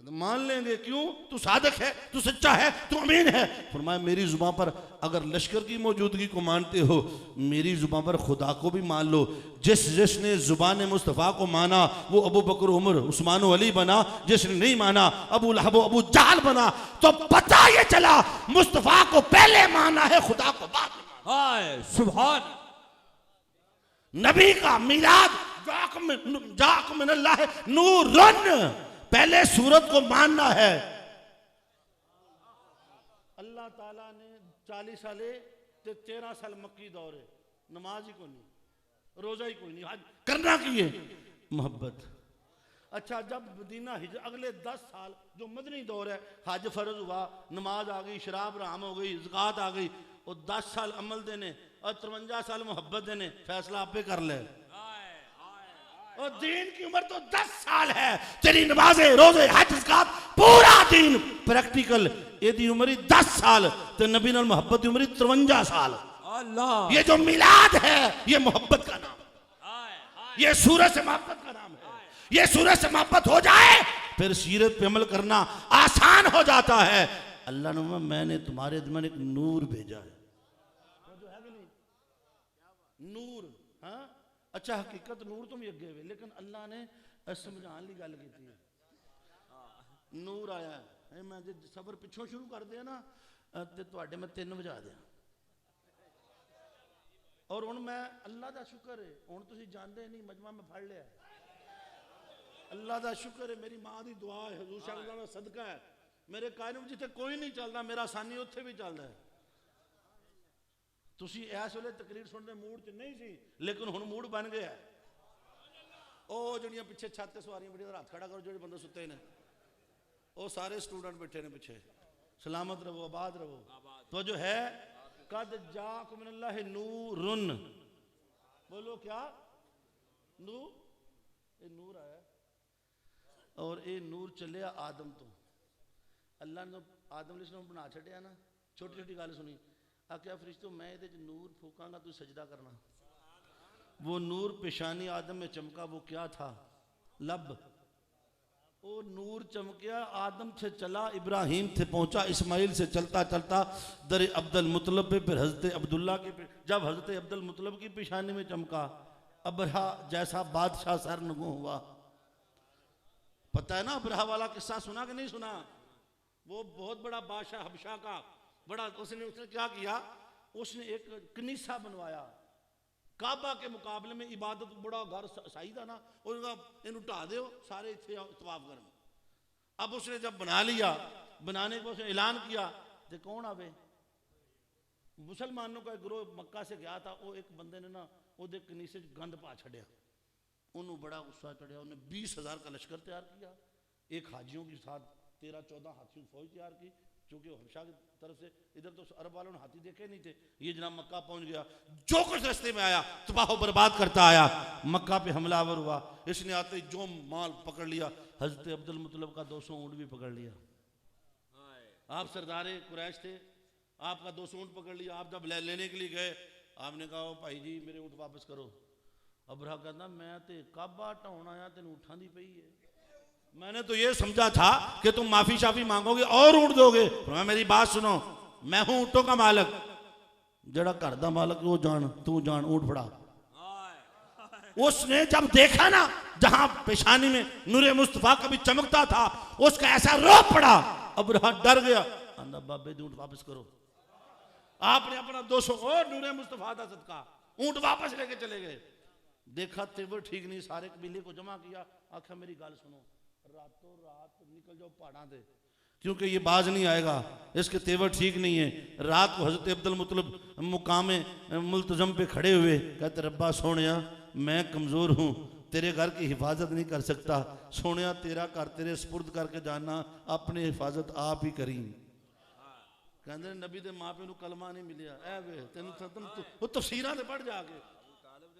मान लेंगे। क्यों? तू सादिक है, तू सच्चा है, तू अमीन है। फरमाया मेरी जुबान पर अगर लश्कर की मौजूदगी को मानते हो, मेरी जुबान पर खुदा को भी मान लो। जिसने जुबान मुस्तफ़ा को माना वो अबू बकर उमर उस्मान अली बना। जिसने नहीं माना अबू लहब अबू जहल बना। तो पता ये चला मुस्तफ़ा को पहले माना है, खुदा को बाद में। हाय सुभान। नबी का मिलाद जाक मिनल्लाह नूरुन। पहले सूरत को मानना है। अल्लाह ताला ने 40 साल 13 साल मक्की दौरे, नमाज ही कोई नहीं, रोजा ही कोई नहीं, हज करना की है मोहब्बत। अच्छा जब मदीना हिजरत अगले 10 साल जो मदनी दौर है, हज फर्ज हुआ, नमाज आ गई, शराब हराम हो गई, ज़कात आ गई, और 10 साल अमल देने और 53 साल मोहब्बत देने, फैसला आप पे कर ले। और दीन की उम्र तो 10 साल है। तेरी नमाजें रोजे हज ज़कात पूरा दीन प्रैक्टिकल। यदि उम्र 10 साल तो नबी नाल मोहब्बत की उम्र 53 साल। अल्लाह। ये जो मिलाद है ये मोहब्बत का नाम, ये सूरत से मोहब्बत का नाम है। ये सूरत से मोहब्बत हो जाए फिर सीरत पे अमल करना आसान हो जाता है। अल्लाह ने मैंने तुम्हारे दिमाग में एक नूर भेजा है। नूर। हाँ अच्छा हकीकत नूर तो भी अगे वे, लेकिन अल्लाह ने समझाने की गल की है। नूर आया है। मैं जो सफर पिछों शुरू कर दिया ना तो तुहाडे मैं 3 बजा दिया। और हुण मैं अल्लाह का शुक्र है, हुण तुसीं जानदे नहीं मजमा में फड़ लिया। अल्लाह का शुक्र है, मेरी माँ की दुआ है, हजूर शाह का सदका है। मेरे कायम जिथे कोई नहीं चलता, मेरा सानी उत्थे भी चलता है। तुसीं इस वेले तकरीर सुनने मूड च नहीं सी, लेकिन हुण मूड बन गया है। ओ जिहड़ियां पिछे छत ते सवारियां बैठियां हाथ खड़ा करो, जो बंदे सुते ने वो सारे स्टूडेंट बैठे ने पिछे। सलामत रहो, आबाद रहो। तो जो है कद जाकुम मिनल्लाहि नूरुन, बोलो क्या नूर, ये नूर आया और ये नूर चलिया आदम तो। अल्लाह ने आदम अलैहिस्सलाम बना छड़िया ना, छोटी छोटी गल सुनी, आख्या फरिश्तों मैं ये नूर फूकांगा तू सजदा करना। वो नूर पेशानी आदम में चमका, वो क्या था? लब। वो नूर चमकिया, आदम से चला, इब्राहिम थे पहुंचा, इस्माइल से चलता चलता दर अब्दुल मुतलब पे, फिर हजरत अब्दुल्ला की, जब हजरत अब्दुल मुतलब की पेशानी में चमका, अबरहा जैसा बादशाह सर नगू हुआ। पता है ना अबरहा वाला किस्सा, सुना कि नहीं सुना? वो बहुत बड़ा बादशाह हबशा का बड़ा, उसने क्या किया, उसने एक कनीसा बनवाया काबा के मुकाबले में। इबादत बड़ा घर सही था ना, इन ढा दो सारे इतने तवाफ कर। अब उसने जब बना लिया, बनाने के बाद उसने ऐलान किया तो कौन आवे? मुसलमानों का एक गिरोह मक्का से गया था, वो एक बंदे ने ना वो कनीसे गंद पा छड़िया, उन्होंने बड़ा गुस्सा चढ़िया। उन्हें 20,000 का लश्कर तैयार किया, एक हाजियों के साथ 13-14 हाथियों की फौज तैयार की, क्योंकि हबशा की तरफ से, इधर तो अरब वालों ने हाथी देखे नहीं थे। ये जनाब मक्का पहुंच गया, जो कुछ रास्ते में आया तबाह बर्बाद करता आया, मक्का पे हमलावर हुआ। इसने आते जो माल पकड़ लिया, हजरत अब्दुल मुतलब का 200 ऊँट भी पकड़ लिया। आप सरदारे कुरैश थे, आपका 200 ऊँट पकड़ लिया। आप जब लेने के लिए गए, आपने कहा ओ भाई जी मेरे ऊँट वापस करो। अबरहा कहता मैं तो काबा ढाउण आया, तेन ऊँठां दी पई है। मैंने तो ये समझा था कि तुम माफी शाफी मांगोगे और ऊँट दोगे। मेरी बात सुनो, मैं हूं ऊँटों का मालक, जड़ा घर दा मालक वो जान, तू जान ऊँट फड़ा। उसने जब देखा ना जहां पेशानी में नूरे मुस्तफा कभी चमकता था, उसका ऐसा रोप पड़ा, अबरहा डर गया, आंदा बाबे ऊँट वापस करो। आपने अपना 200 और नूरे मुस्तफा का सदका ऊँट वापस लेके चले गए। देखा तेवर ठीक नहीं, सारे कबीले को जमा किया, आखिर मेरी गल सुनो, रातों रात निकल जाओ पहाड़ां से, क्योंकि ये बाज नहीं आएगा, इसके तेवर ठीक नहीं है। रात को हजरत अब्दुल मुतलब मुकामे मुल्तजम पे खड़े हुए, कहते रब्बा सोनिया मैं कमज़ोर हूँ, तेरे घर की हिफाजत नहीं कर सकता, सोनिया तेरा घर तेरे सुपुर्द करके जाना, अपनी हिफाजत आप ही करी। कहते नबी दे माँ प्यो नूं कलमा नहीं मिलिया, ऐ वे तेन वो तफसीरां ते पढ़ जाके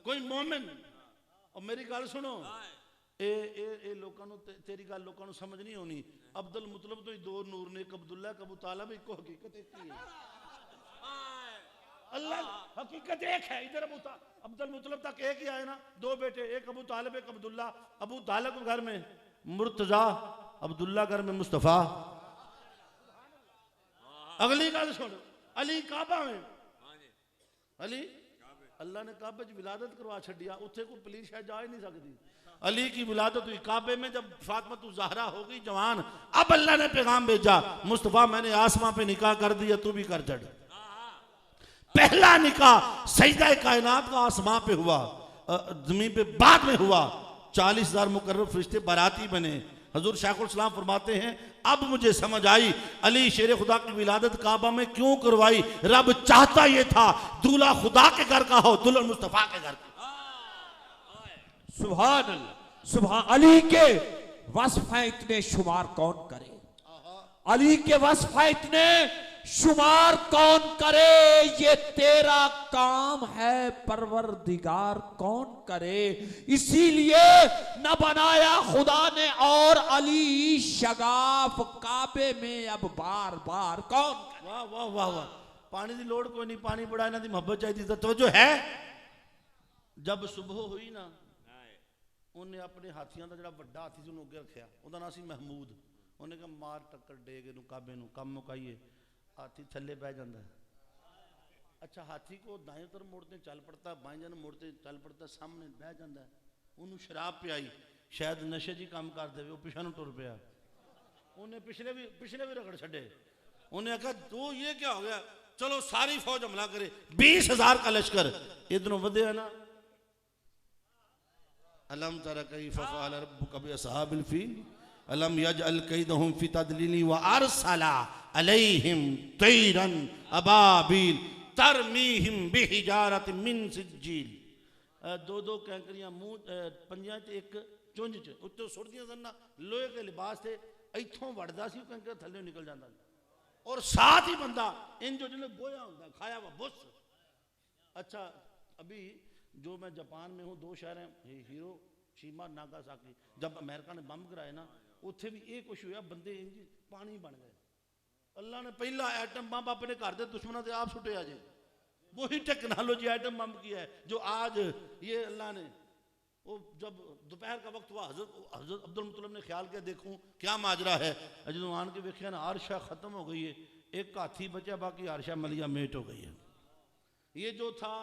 कोई मोमिन। और मेरी गल सुनो, ए लोगों को तेरी गल लोगों को समझ नहीं होनी। अब्दुल मुतलब तो ही 2 नूर ने, एक अब्दुल्ला एक अबू तालिब, एक हकीकत एक ही है। अल्लाह हकीकत एक है। इधर अब्दुल मुतलब तक एक ही आए ना, 2 बेटे, एक अबू तालिब एक अब्दुल्ला। अबू तालिब घर में मुर्तजा, अब्दुल्ला घर में मुस्तफ़ा। अगली गल सुन, अली काबा में, अली अल्लाह ने काबे च विलादत करवा छड़िया, उत्थे कोई पुलिस है जा ही नहीं सकती। अली की विलादत हुई काबे में, जब फातिमा तू ज़हरा हो गई जवान, अब अल्लाह ने पैगाम भेजा, मुस्तफ़ा मैंने आसमां पे निकाह कर दिया, तू भी कर चढ़। पहला निकाह सजदा कायनात का आसमां पे हुआ, जमीन पे बाद में हुआ। 40,000 मुकर्रब फरिश्ते बाराती बने। हजूर शाइखुल इस्लाम फरमाते हैं अब मुझे समझ आई अली शेर खुदा की विलादत काबा में क्यों करवाई। रब चाहता ये था दूल्हा खुदा के घर का हो, दुल्हन मुस्तफा के घर का। सुभान अल्लाह, सुभान। अली के वस्फ़ इतने शुमार कौन करे, अली के वस्फ़ इतने शुमार कौन करे, ये तेरा काम है परवरदिगार कौन करे। इसीलिए न बनाया खुदा ने और अली शगाफ काबे में अब बार बार कौन करे। वाह वाह वाह वाह, पानी की लोड़ कोई नहीं, पानी बड़ा इन्हां दी मोहब्बत चाहिए। तो जो है जब सुबह हुई ना, उन्हें अपने हाथियों का जो बड़ा हाथी से अगे रखा, उसका नाम सी महमूद। उन्हें कहा मार टक्कर डेग इनू काबे नू, कम मुकाइए। हाथी थले बह जाता है, अच्छा हाथी को दाएं तरफ मोड़ते चल पड़ता, बाएं जन मोड़ते चल पड़ता, सामने बह जाता है। उन्होंने शराब पियाई, शायद नशे जी काम कर दे, वो पिछा ਨੂੰ टुर पिया, उन्हें पिछले भी रगड़ छड़े। उन्हें आखा तो ये क्या हो गया, चलो सारी फौज हमला करे, 20,000 का लश्कर इधरों वधे ना। अलम तरा कैफ फ़अल रब्बुका बिअस्हाबिल फील अलम यजअल कैदहुम फी तदलील व अरसला अलैहिम तैरन अबाबिल तरमीहिम बिहिजारतिन मिन सिज्जील। दो कैंकरियां मुंह पंजां च एक चुंझ च उत्ते सुटदियां सन ना, लोहे के लिबास थे, इथों वड़दा सी कैंकर थल्ले निकल जाता, और साथ ही बंदा इन जो जिन्हें बोया होता खाया हुआ बुस। अच्छा अभी जो मैं जापान में हूँ, 2 शहर हैं हिरोशिमा नागासाकी, जब अमेरिका ने बम गिराए ना, उत्थे भी ये कुछ हुआ, बंदे इंज पानी बन गए। अल्लाह ने पहला एटम बम अपने घर के दुश्मनों से आप सुटे आज, वही टेक्नोलॉजी एटम बम की है जो आज ये अल्लाह ने, वो जब दोपहर का वक्त हुआ, हजरत अब्दुल मुत्तलिब ने ख्याल किया देखूं क्या माजरा है, जो आन के वेख्या ना आरशा खत्म हो गई है, एक हाथी बचा, बाकी आरशा मलिया मेट हो गई है। ये जो था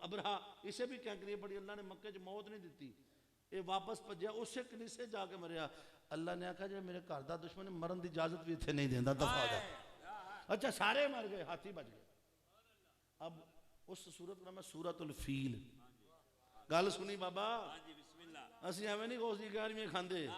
अबरहा, इसे भी कैंकरियां पड़ी, अल्लाह ने मक्के च मौत नहीं दी, ये वापस भजया, उससे कनीसे जाके मरिया। अल्लाह ने आखा जो मेरे घर का दुश्मन मरन की इजाजत भी इतने नहीं देता, दफा हो जा। अच्छा सारे मर गए, हाथी बच गए। अब उस सूरत का नाम है सूरतुल फील। गल सुनी बाबा, असि एवं नहीं गौस दी गालियां खांदे,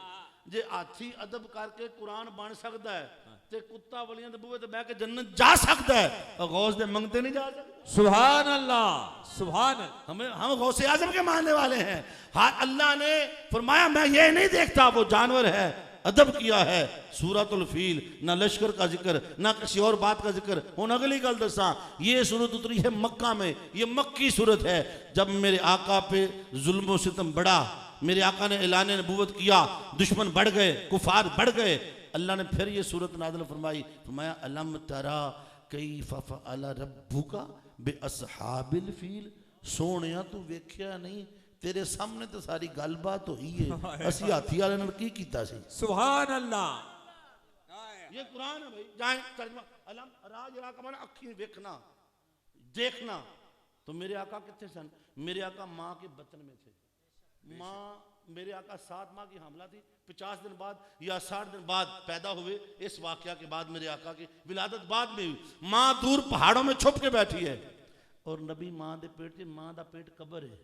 जे हाथी अदब करके कुरान बन सकता है ते कुत्ता वलियां दे बूहे ते बैठ के जन्नत जा सकता है, और गौस दे मंगते नहीं जा सकते। सुभान अल्लाह, सुभान। हम गौसे आजम के मानने वाले हैं। हाँ अल्लाह ने फरमाया मैं ये नहीं देखता, वो जानवर है, अदब किया है। सूरतुल फील, ना लश्कर का जिक्र ना किसी और बात का जिक्र। हूँ अगली गल दसा, ये सूरत उतरी है मक्का में, ये मक्की सूरत है। जब मेरे आका पे जुल्म सितम बढ़ा, मेरे आका ने ऐलान नबूवत किया, दुश्मन बढ़ गए, कुफार बढ़ गए, अल्लाह ने फिर ये सूरत नाज़िल फरमाई, फरमाया अलम तरा कैफ फ़अल रब्बुका बिअस्हाबिल फील। सोनिया तू वेख्या नहीं, तेरे सामने तो सारी गलबात हुई है, असी हाथी वाले नाल की कीता सी। सुभान अल्लाह। ये कुरान है भाई, जाए तर्जुमा अलम राज रा का माना अखी देखना देखना। तो मेरे आका कितने सन, मेरे आका माँ के बतन में थे। माँ मेरे आका 7 माह की हमला थी, 50 दिन बाद या 60 दिन बाद पैदा हुए। इस वाकया के बाद मेरे आका की विलादत बाद में हुई। माँ दूर पहाड़ों में छुप के बैठी है, और नबी माँ दे पेट च, माँ दा पेट कबर है,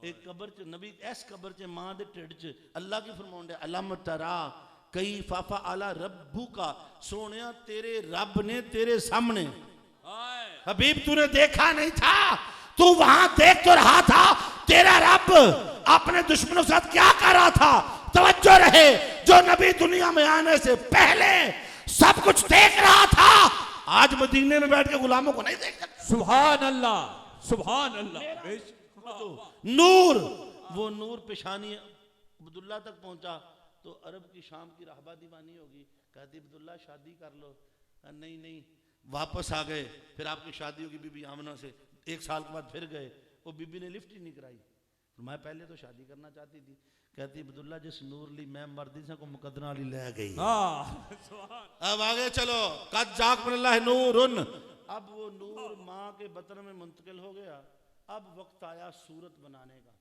एक कबर च नबी इस कबर च माँ दे ढिड च अल्लाह की फरमान है अलम तरा कैफ फ़अल रब्बुका। सोनिया तेरे रब ने तेरे सामने, हबीब तूने देखा नहीं था, तू वहां देख तो रहा था, तेरा रब अपने दुश्मनों के साथ क्या कर रहा था। तवज्जो रहे, जो नबी दुनिया में आने से पहले सब कुछ देख रहा था, आज मदीने में बैठ के गुलामों को नहीं देख सकता। सुभान अल्लाह, सुभान अल्लाह। नूर, वो नूर पेशानी अब्दुल्ला तक पहुंचा तो अरब की शाम की रहबा दीवानी होगी, कहती अब्दुल्ला शादी कर लो। नहीं नहीं, वापस आ गए। फिर आपकी शादी होगी बीबी आमना से, 1 साल के बाद फिर गए, वो बीबी ने लिफ्ट ही नहीं कराई। मैं पहले तो शादी करना चाहती थी, कहती अब्दुल्ला जिस नूर ली मैं मर्दी से को मुकदरा ली ले गई। अब आगे चलो, कद जाक मिनल्लाह नूरुन। अब वो नूर माँ के बतन में मुंतकिल हो गया। अब वक्त आया सूरत बनाने का।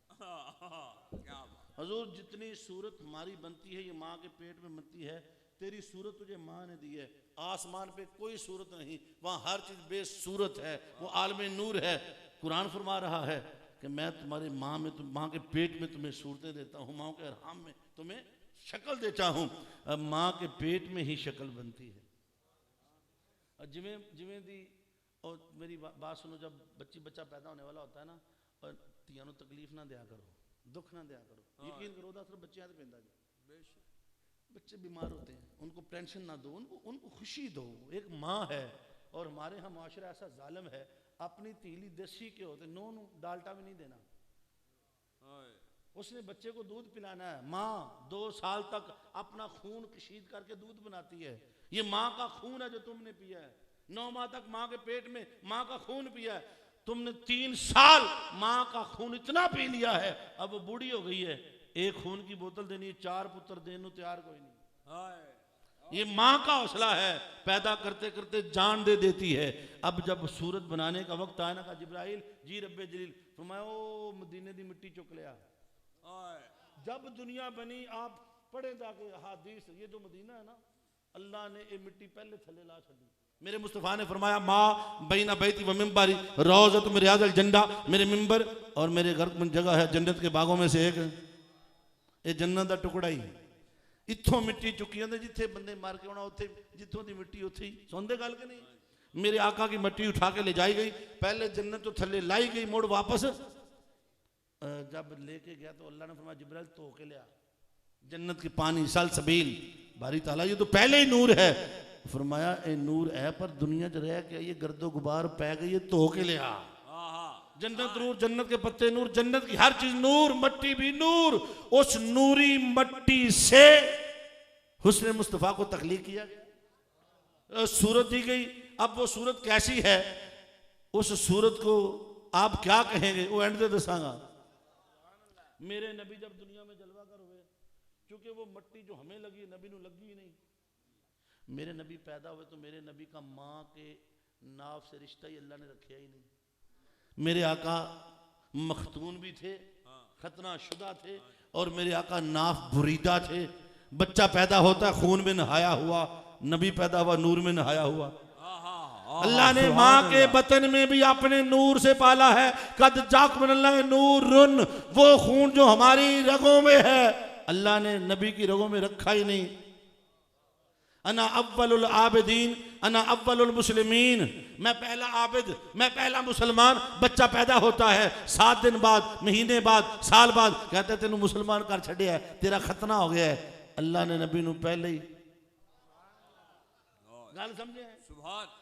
हजूर जितनी सूरत हमारी बनती है ये माँ के पेट में बनती है, तेरी सूरत तुझे माँ ने दी है। आसमान पे कोई सूरत नहीं, वहाँ हर चीज बेसूरत है, वो आलम नूर है। कुरान फरमा रहा है कि मैं तुम्हारे माँ में, माँ के पेट में तुम्हें सूरतें देता हूँ, माँ के अरहाम में तुम्हें शक्ल देता हूँ। अब माँ के पेट में ही शक्ल बनती है। जिमें जिमें दी, और मेरी बात सुनो, जब बच्चा पैदा होने वाला होता है ना, और तियां नूं तकलीफ ना दिया करो, दुख ना दिया करो। यकीन करो दा सिर्फ बच्चे ते पैंदा जी, बच्चे बीमार होते हैं, उनको टेंशन ना दो, उनको खुशी दो। एक माँ है, और हमारे यहाँ माशरा ऐसा जालिम है, अपनी तीली देसी के होते नो डाल्टा भी नहीं देना। उसने बच्चे को दूध पिलाना है, माँ 2 साल तक अपना खून कशीद करके दूध बनाती है। ये माँ का खून है जो तुमने पिया है। 9 माह तक माँ के पेट में माँ का खून पिया है तुमने। 3 साल माँ का खून इतना पी लिया है, अब वो बूढ़ी हो गई है, एक खून की बोतल देनी है, 4 पुत्र देने तैयार कोई नहीं। ये माँ का हौसला है, पैदा करते करते जान दे देती है। अब जब सूरत बनाने का वक्त आया ना, कहा जिब्राइल जी रब्बे जलील, फरमाया ओ मदीने दी मिट्टी चुक लिया। जब दुनिया बनी आप पढ़े जाके हदीस, ये जो मदीना है ना, अल्लाह ने ये मिट्टी पहले थले ला छड़ी। मेरे मुस्तफ़ा ने फरमाया माँ बैना बैती व मिंबरी रौज़त में रियाज़ुल जन्नह, मेरे मिंबर और मेरे घर में जगह है जन्नत के बागों में से एक, ये जन्नत का टुकड़ा ही। इत्थों मिट्टी चुकी जाती, जिथे बंदे मार के आना उत्थे, जिथों की मिट्टी उत्थे ही। सुनते गल के नहीं? मेरे आका की मिट्टी उठा के ले जाई गई, पहले जन्नत तो थले लाई गई, मुड़ वापस जब लेके गया तो अल्लाह ने फरमाया जिब्राइल धो के लिया, जन्नत की पानी सलसबील बारी ताला, ये तो पहले ही नूर है। फरमाया ये नूर है पर दुनिया च रह के ये गर्दो गुबार पै गई, ये धो के लिया। जन्नत नूर, जन्नत के पत्ते नूर, जन्नत की हर चीज नूर, मट्टी भी नूर। उस नूरी मट्टी से हुस्न मुस्तफ़ा को तख्लीक किया गया, सूरत दी गई। अब वो सूरत कैसी है, उस सूरत को आप क्या कहेंगे, वो एंड दे दसांगा। मेरे नबी जब दुनिया में जलवा कर हुए, क्योंकि वो मट्टी जो हमें लगी नबी को लगी ही नहीं। मेरे नबी पैदा हुए तो मेरे नबी का माँ के नाव से रिश्ता ही अल्लाह ने रखा ही नहीं। मेरे आका मखतून भी थे, खतना शुदा थे, और मेरे आका नाफ बुरीदा थे। बच्चा पैदा होता है खून में नहाया हुआ, नबी पैदा हुआ नूर में नहाया हुआ। अल्लाह ने माँ के बतन में भी अपने नूर से पाला है। कद जाकमनल्लाह नूरुन, वो खून जो हमारी रगों में है अल्लाह ने नबी की रगों में रखा ही नहीं। अना अव्वलुल आबिदीन अना अव्वलुल मुस्लिमीन, मैं पहला आबिद, मैं पहला मुसलमान। बच्चा पैदा होता है 7 दिन बाद, महीने बाद, साल बाद, कहते तेनू मुसलमान कर छड़िया है, तेरा खतना हो गया है। अल्लाह ने नबी नू पहले ही गल समझे।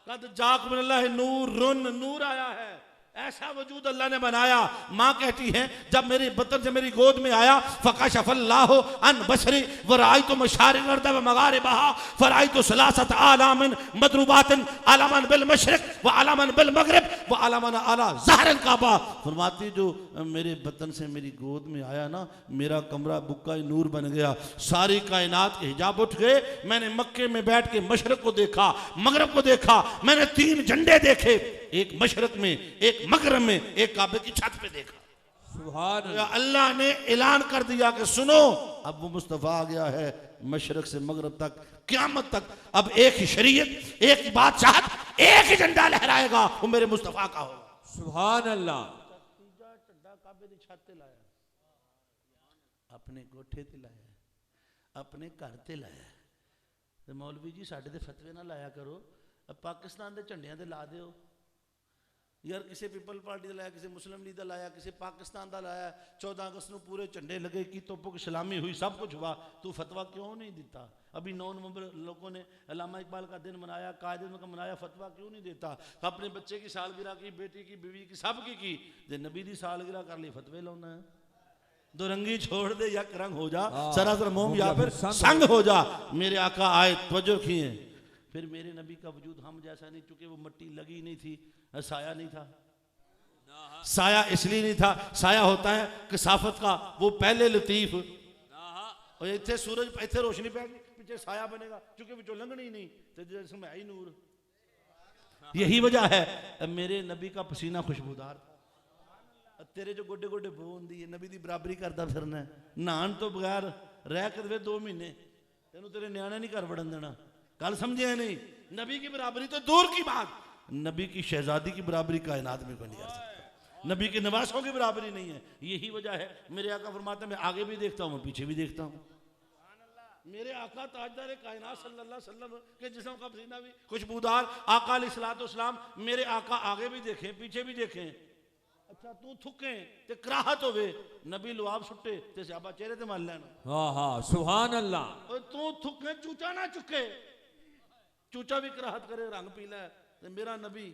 कद जाकमनल्लाह नूरुन, नूर आया है, ऐसा वजूद अल्लाह ने बनाया। माँ कहती है जब मेरे बतन से मेरी गोद में आया, फकाशफल्लाहु अन बशरी व रायतु मशारिक़ अर्द व मगारिबहा फरायतु सलासत आलामिन मदरूबातिन आलामन बिल मशरिक़ व आलामन बिल मगरिब व आलामन अला ज़हरिल काबा। फरमाती जो मेरे बतन से मेरी गोद में आया ना, मेरा कमरा बुक्का नूर बन गया, सारी कायनात के हिजाब उठ गए। मैंने मक्के में बैठ के मशरिक़ को देखा, मगरिब को देखा, मैंने 3 झंडे देखे, एक मशरक में, एक मगरब में, एक काबे की छत पे देखा। सुभान अल्लाह। अल्लाह ने ऐलान कर दिया कि सुनो, अब वो मुस्तफ़ा आ गया है मशरक से मगरब तक, क़यामत तक। अब एक ही शरीयत, एक ही बादशाहत, एक ही झंडा लहराएगा, वो मेरे मुस्तफ़ा का होगा। सुभान अल्लाह। तीजा झंडा काबे की छत ते लाया, अपने कोठे ते लाया, अपने घर ते लाया। ते मौलवी जी साडे ते फतवे ना लाया करो, पाकिस्तान के झंडियां ते ला दिओ यार। किसी पीपल पार्टी का लाया, किसी मुस्लिम लीग का लाया, किसी पाकिस्तान का लाया। 14 अगस्त को पूरे झंडे लगे की तोपों की सलामी हुई, सब कुछ हुआ, तू फतवा क्यों नहीं देता? अभी 9 नवंबर लोगों ने अल्लामा इकबाल का दिन मनाया, कायदे का मनाया, फतवा क्यों नहीं देता? अपने बच्चे की सालगिरह की, बेटी की, बीवी की, सब की नबी की सालगिरह कर ली, फतवे लाना है। दो रंगी छोड़ दे या रंग हो जा, सरासर मोम या फिर संग हो जा। मेरे आका आए, तवज्जो किए। फिर मेरे नबी का वजूद हम जैसा नहीं, चूंकि वो मिट्टी लगी नहीं थी, साया नहीं था। साया इसलिए नहीं था, साया होता है कसाफत का, वो पहले लतीफ। और इतने सूरज, इतने रोशनी पैगी, पीछे साया बनेगा, क्योंकि वो लंघनी ही नहीं, तो जिसमें है ही नूर। यही वजह है मेरे नबी का पसीना खुशबूदार था। तेरे जो गोडे गोडे बो होंदी है, नबी दी बराबरी करता फिरना है। नहान तो बगैर रह कर 2 महीने, तेनू तेरे न्याणे नहीं घर वड़न देना। कल समझे नहीं? नबी की बराबरी तो दूर की बात, नबी की शहजादी की बराबरी कायनात में कोई नहीं कर सकता। नबी के नवासों की बराबरी नहीं है। यही वजह है मेरे आका फरमाते हैं मैं आगे भी देखता हूँ, मैं पीछे भी देखता हूँ। मेरे आका ताजदार कायनात सल्लल्लाहु अलैहि वसल्लम के जिस्म का पसीना भी खुशबूदार। आका अलैहिस्सलाम मेरे आका आगे भी देखें, पीछे भी देखें। अच्छा तू थुके ते कराहत होवे, नबी लुआब सुट्टे ते सहाबा चेहरे ते मार लेना। हाँ हाँ सुभान अल्लाह। तू थुके चूचा ना चुके, चूचा भी कराहत करे, रंग पीला है। मेरा नबी,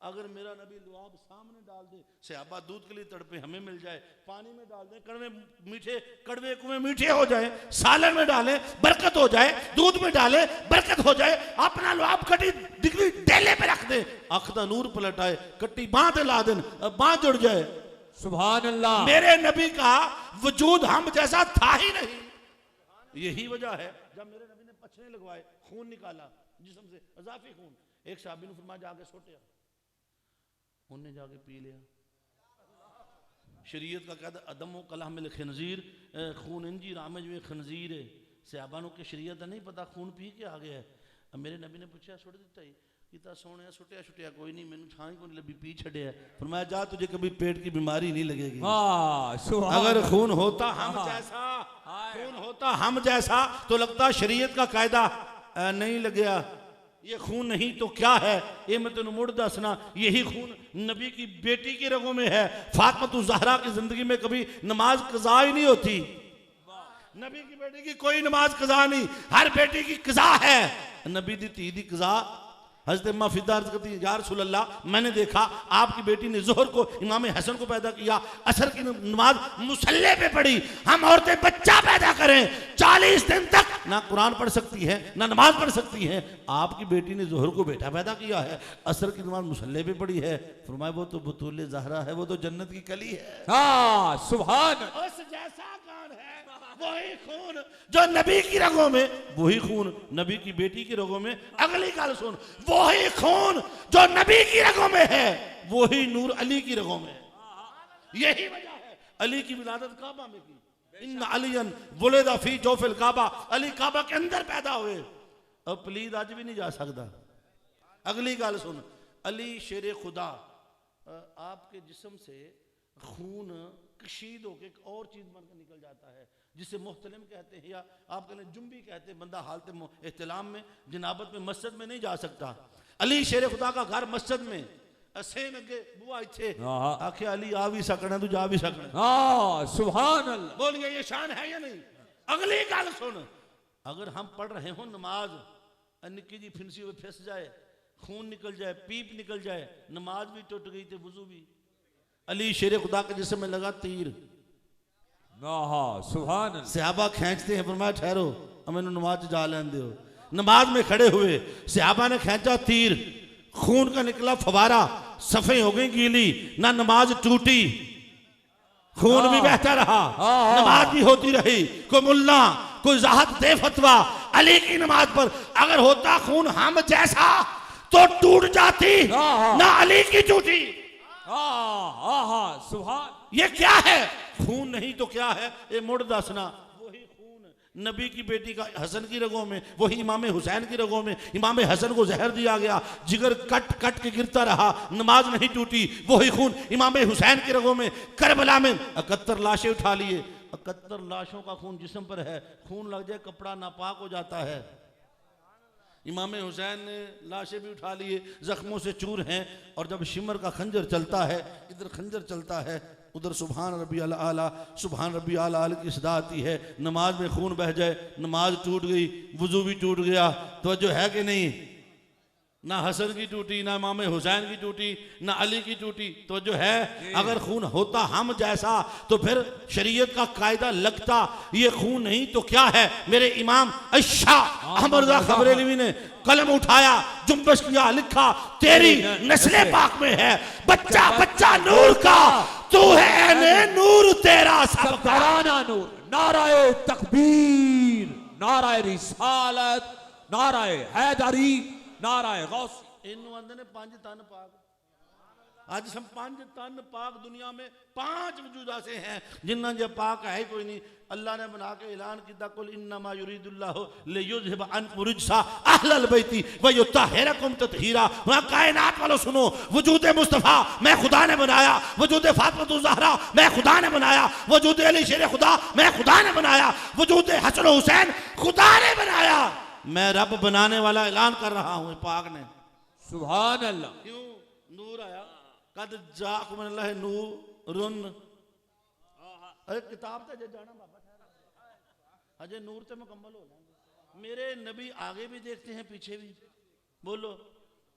अगर मेरा नबी लुआब सामने डाल दे, सहाबा दूध के लिए तड़पे, हमें मिल जाए। पानी में डाल दे, कड़वे मीठे, कड़वे कुएं मीठे हो जाए। सालन में डाले बरकत हो जाए, दूध में डाले बरकत हो जाए। अपना लुआब कटी डिग्री डेले पे रख दे, आँख दा नूर पलट आए, कट्टी बांध ला देन, बांध जुड़ जाए। सुभान अल्लाह। मेरे नबी का वजूद हम जैसा था ही नहीं। यही वजह है जब मेरे नबी ने पछने लगवाए, खून निकाला जिस्म से, अजाफी खून। एक साहबी ने फरमाया जाके सोटिया, उन्हें जाके पी लिया। शरीयत का कहता अदम कलामिल खनजीर, खून इंजी रामज में खनजीर है। सहाबानों की शरीयत नहीं पता, खून पी के आ गया है। अब मेरे नबी ने पूछा सुट दिता ही किता सोने, सुटिया छुटिया कोई नहीं, मैंने छाई को नहीं लगी, पी छड़िया। फरमाया जा तुझे कभी पेट की बीमारी नहीं लगेगी। अगर खून होता हम जैसा, खून होता हम जैसा तो लगता शरीयत का कायदा नहीं लगे। ये खून नहीं तो क्या है, ये मैं तेन मुड़ दसना। यही खून नबी की बेटी की रगों में है। फातिमा ज़हरा की जिंदगी में कभी नमाज कज़ा ही नहीं होती। नबी की बेटी की कोई नमाज कज़ा नहीं, हर बेटी की कज़ा है। नबी दी धी दी कज़ा हज़रत अम्मा फिदा अर्ज़ करती या रसूल अल्लाह, मैंने देखा आपकी बेटी ने ज़ोहर को इमाम हसन को पैदा किया, असर की नमाज मुसल्ले पे पढ़ी। हम औरतें बच्चा पैदा करें 40 दिन तक ना कुरान पढ़ सकती है ना नमाज पढ़ सकती हैं। आपकी बेटी ने ज़ोहर को बेटा पैदा किया है, असर की नमाज मुसल्ले पे पढ़ी है। फरमाया वो तो बतूल ज़हरा है, वो तो जन्नत की कली है। हाँ सुभान। उस जैसा कौन है? वही खून जो नबी की रगों में, वही खून नबी की बेटी की रगों में। अगली गल सुन, वही खून जो नबी की रगों में है, वही नूर अली की रगों में है। यही वजह है अली की विलादत काबा में की। इन अलियन वुलिदा फी जोफिल काबा, अली काबा के अंदर पैदा हुए। अब पलीद आज भी नहीं जा सकता। अगली गल सुन, अली शेर खुदा, आपके जिस्म से खून कशीद होकर एक और चीज बनकर निकल जाता है जिसे मुहतलिम कहते हैं, या आप कहते हैं जुम्बी कहते हैं। बंदा हालत एहतलाम में जनाबत में मस्जिद में नहीं जा सकता। अली शेर खुदा का घर मस्जिद में, असेन अगे बुआ इथे आखे अली आ भी सकना, तू जा भी सकना। हाँ सुभान अल्लाह। बोलिए ये शान है या नहीं? अगली गल सुन, अगर हम पढ़ रहे हो नमाज, निक्की जी फिंसी हुई फिस जाए, खून निकल जाए, पीप निकल जाए, नमाज भी टूट गई थे, वजू भी। अली शेर खुदा के जिस्म में लगा तीर, सुभान। सहाबा खींचते हैं, फरमाया ठहरो मैनू नमाज जा लें दो। नमाज में खड़े हुए सहाबा ने खींचा तीर, खून का निकला फवारा, सफ़े हो गई गीली, ना नमाज टूटी, खून भी बहता रहा, नमाज भी होती रही। कोई मुल्ला कोई ज़ाहत दे फतवा, अली की नमाज पर अगर होता खून हम जैसा तो टूट जाती, ना अली की टूटी। सुभान। ये क्या है? खून नहीं तो क्या है? ये मुड़ दसना। वही खून नबी की बेटी का हसन की रगों में, वही इमाम हुसैन की रगों में। इमाम हसन को जहर दिया गया, जिगर कट कट के गिरता रहा, नमाज नहीं टूटी। वही खून इमाम हुसैन की रगों में। करबला में 71 लाशें उठा लिए, 71 लाशों का खून जिस्म पर है। खून लग जाए कपड़ा नापाक हो जाता है। इमाम हुसैन ने लाशें भी उठा लिए, जख्मों से चूर हैं। और जब शिमर का खंजर चलता है, इधर खंजर चलता है, उधर सुभान रब्बी आला, सुभान रब्बी आला की सदा आती है। नमाज में खून बह जाए, नमाज टूट गई, वजू भी टूट गया। तो जो है कि नहीं, ना हसन की टूटी, ना इमाम हुसैन की टूटी, ना अली की टूटी। तो जो है अगर खून होता हम जैसा तो फिर शरीयत का कायदा लगता। ये खून नहीं तो क्या है? मेरे इमाम अहमद रज़ा खबरेलवी ने कलम उठाया, जुम्बश किया, लिखा तेरी नस्ले पाक में है बच्चा बच्चा नूर का, तू है ने नूर तेरा सब घराना नूर। नाराए तकबीर, नाराए रिसालत, नाराए हैदरी, नाराए गौसी। इन्हों आंदे ने 5 तन पाक। आज हम 5 तन पाक दुनिया में 5 वजूदा से हैं जिन्ना जे पाक है कोई नहीं। अल्लाह ने बना के ऐलान किया, कुल इन्नमा युरीदुल्लाहु लियुज़हिब अन्कुम रिज्सा अहलल बैती व युत्तहिरकुम तत्हीरा। वहाँ कायनात वालों सुनो, वजूद मुस्तफ़ा मैं खुदा ने बनाया, वजूद फातिमा ज़हरा मैं खुदा ने बनाया, वजूद अली शेर खुदा मैं खुदा ने बनाया, वजूद हसन हुसैन खुदा ने बनाया। मैं रब बनाने वाला ऐलान कर रहा हूँ पाक ने। सुभान अल्लाह। क्यों? नूर आया, कद जाकुम मिनल्लाहि नूरुन। अरे किताब तो जाना बाबा, अजय नूर तो मुकम्मल हो जाएंगे। मेरे नबी आगे भी देखते हैं पीछे भी। बोलो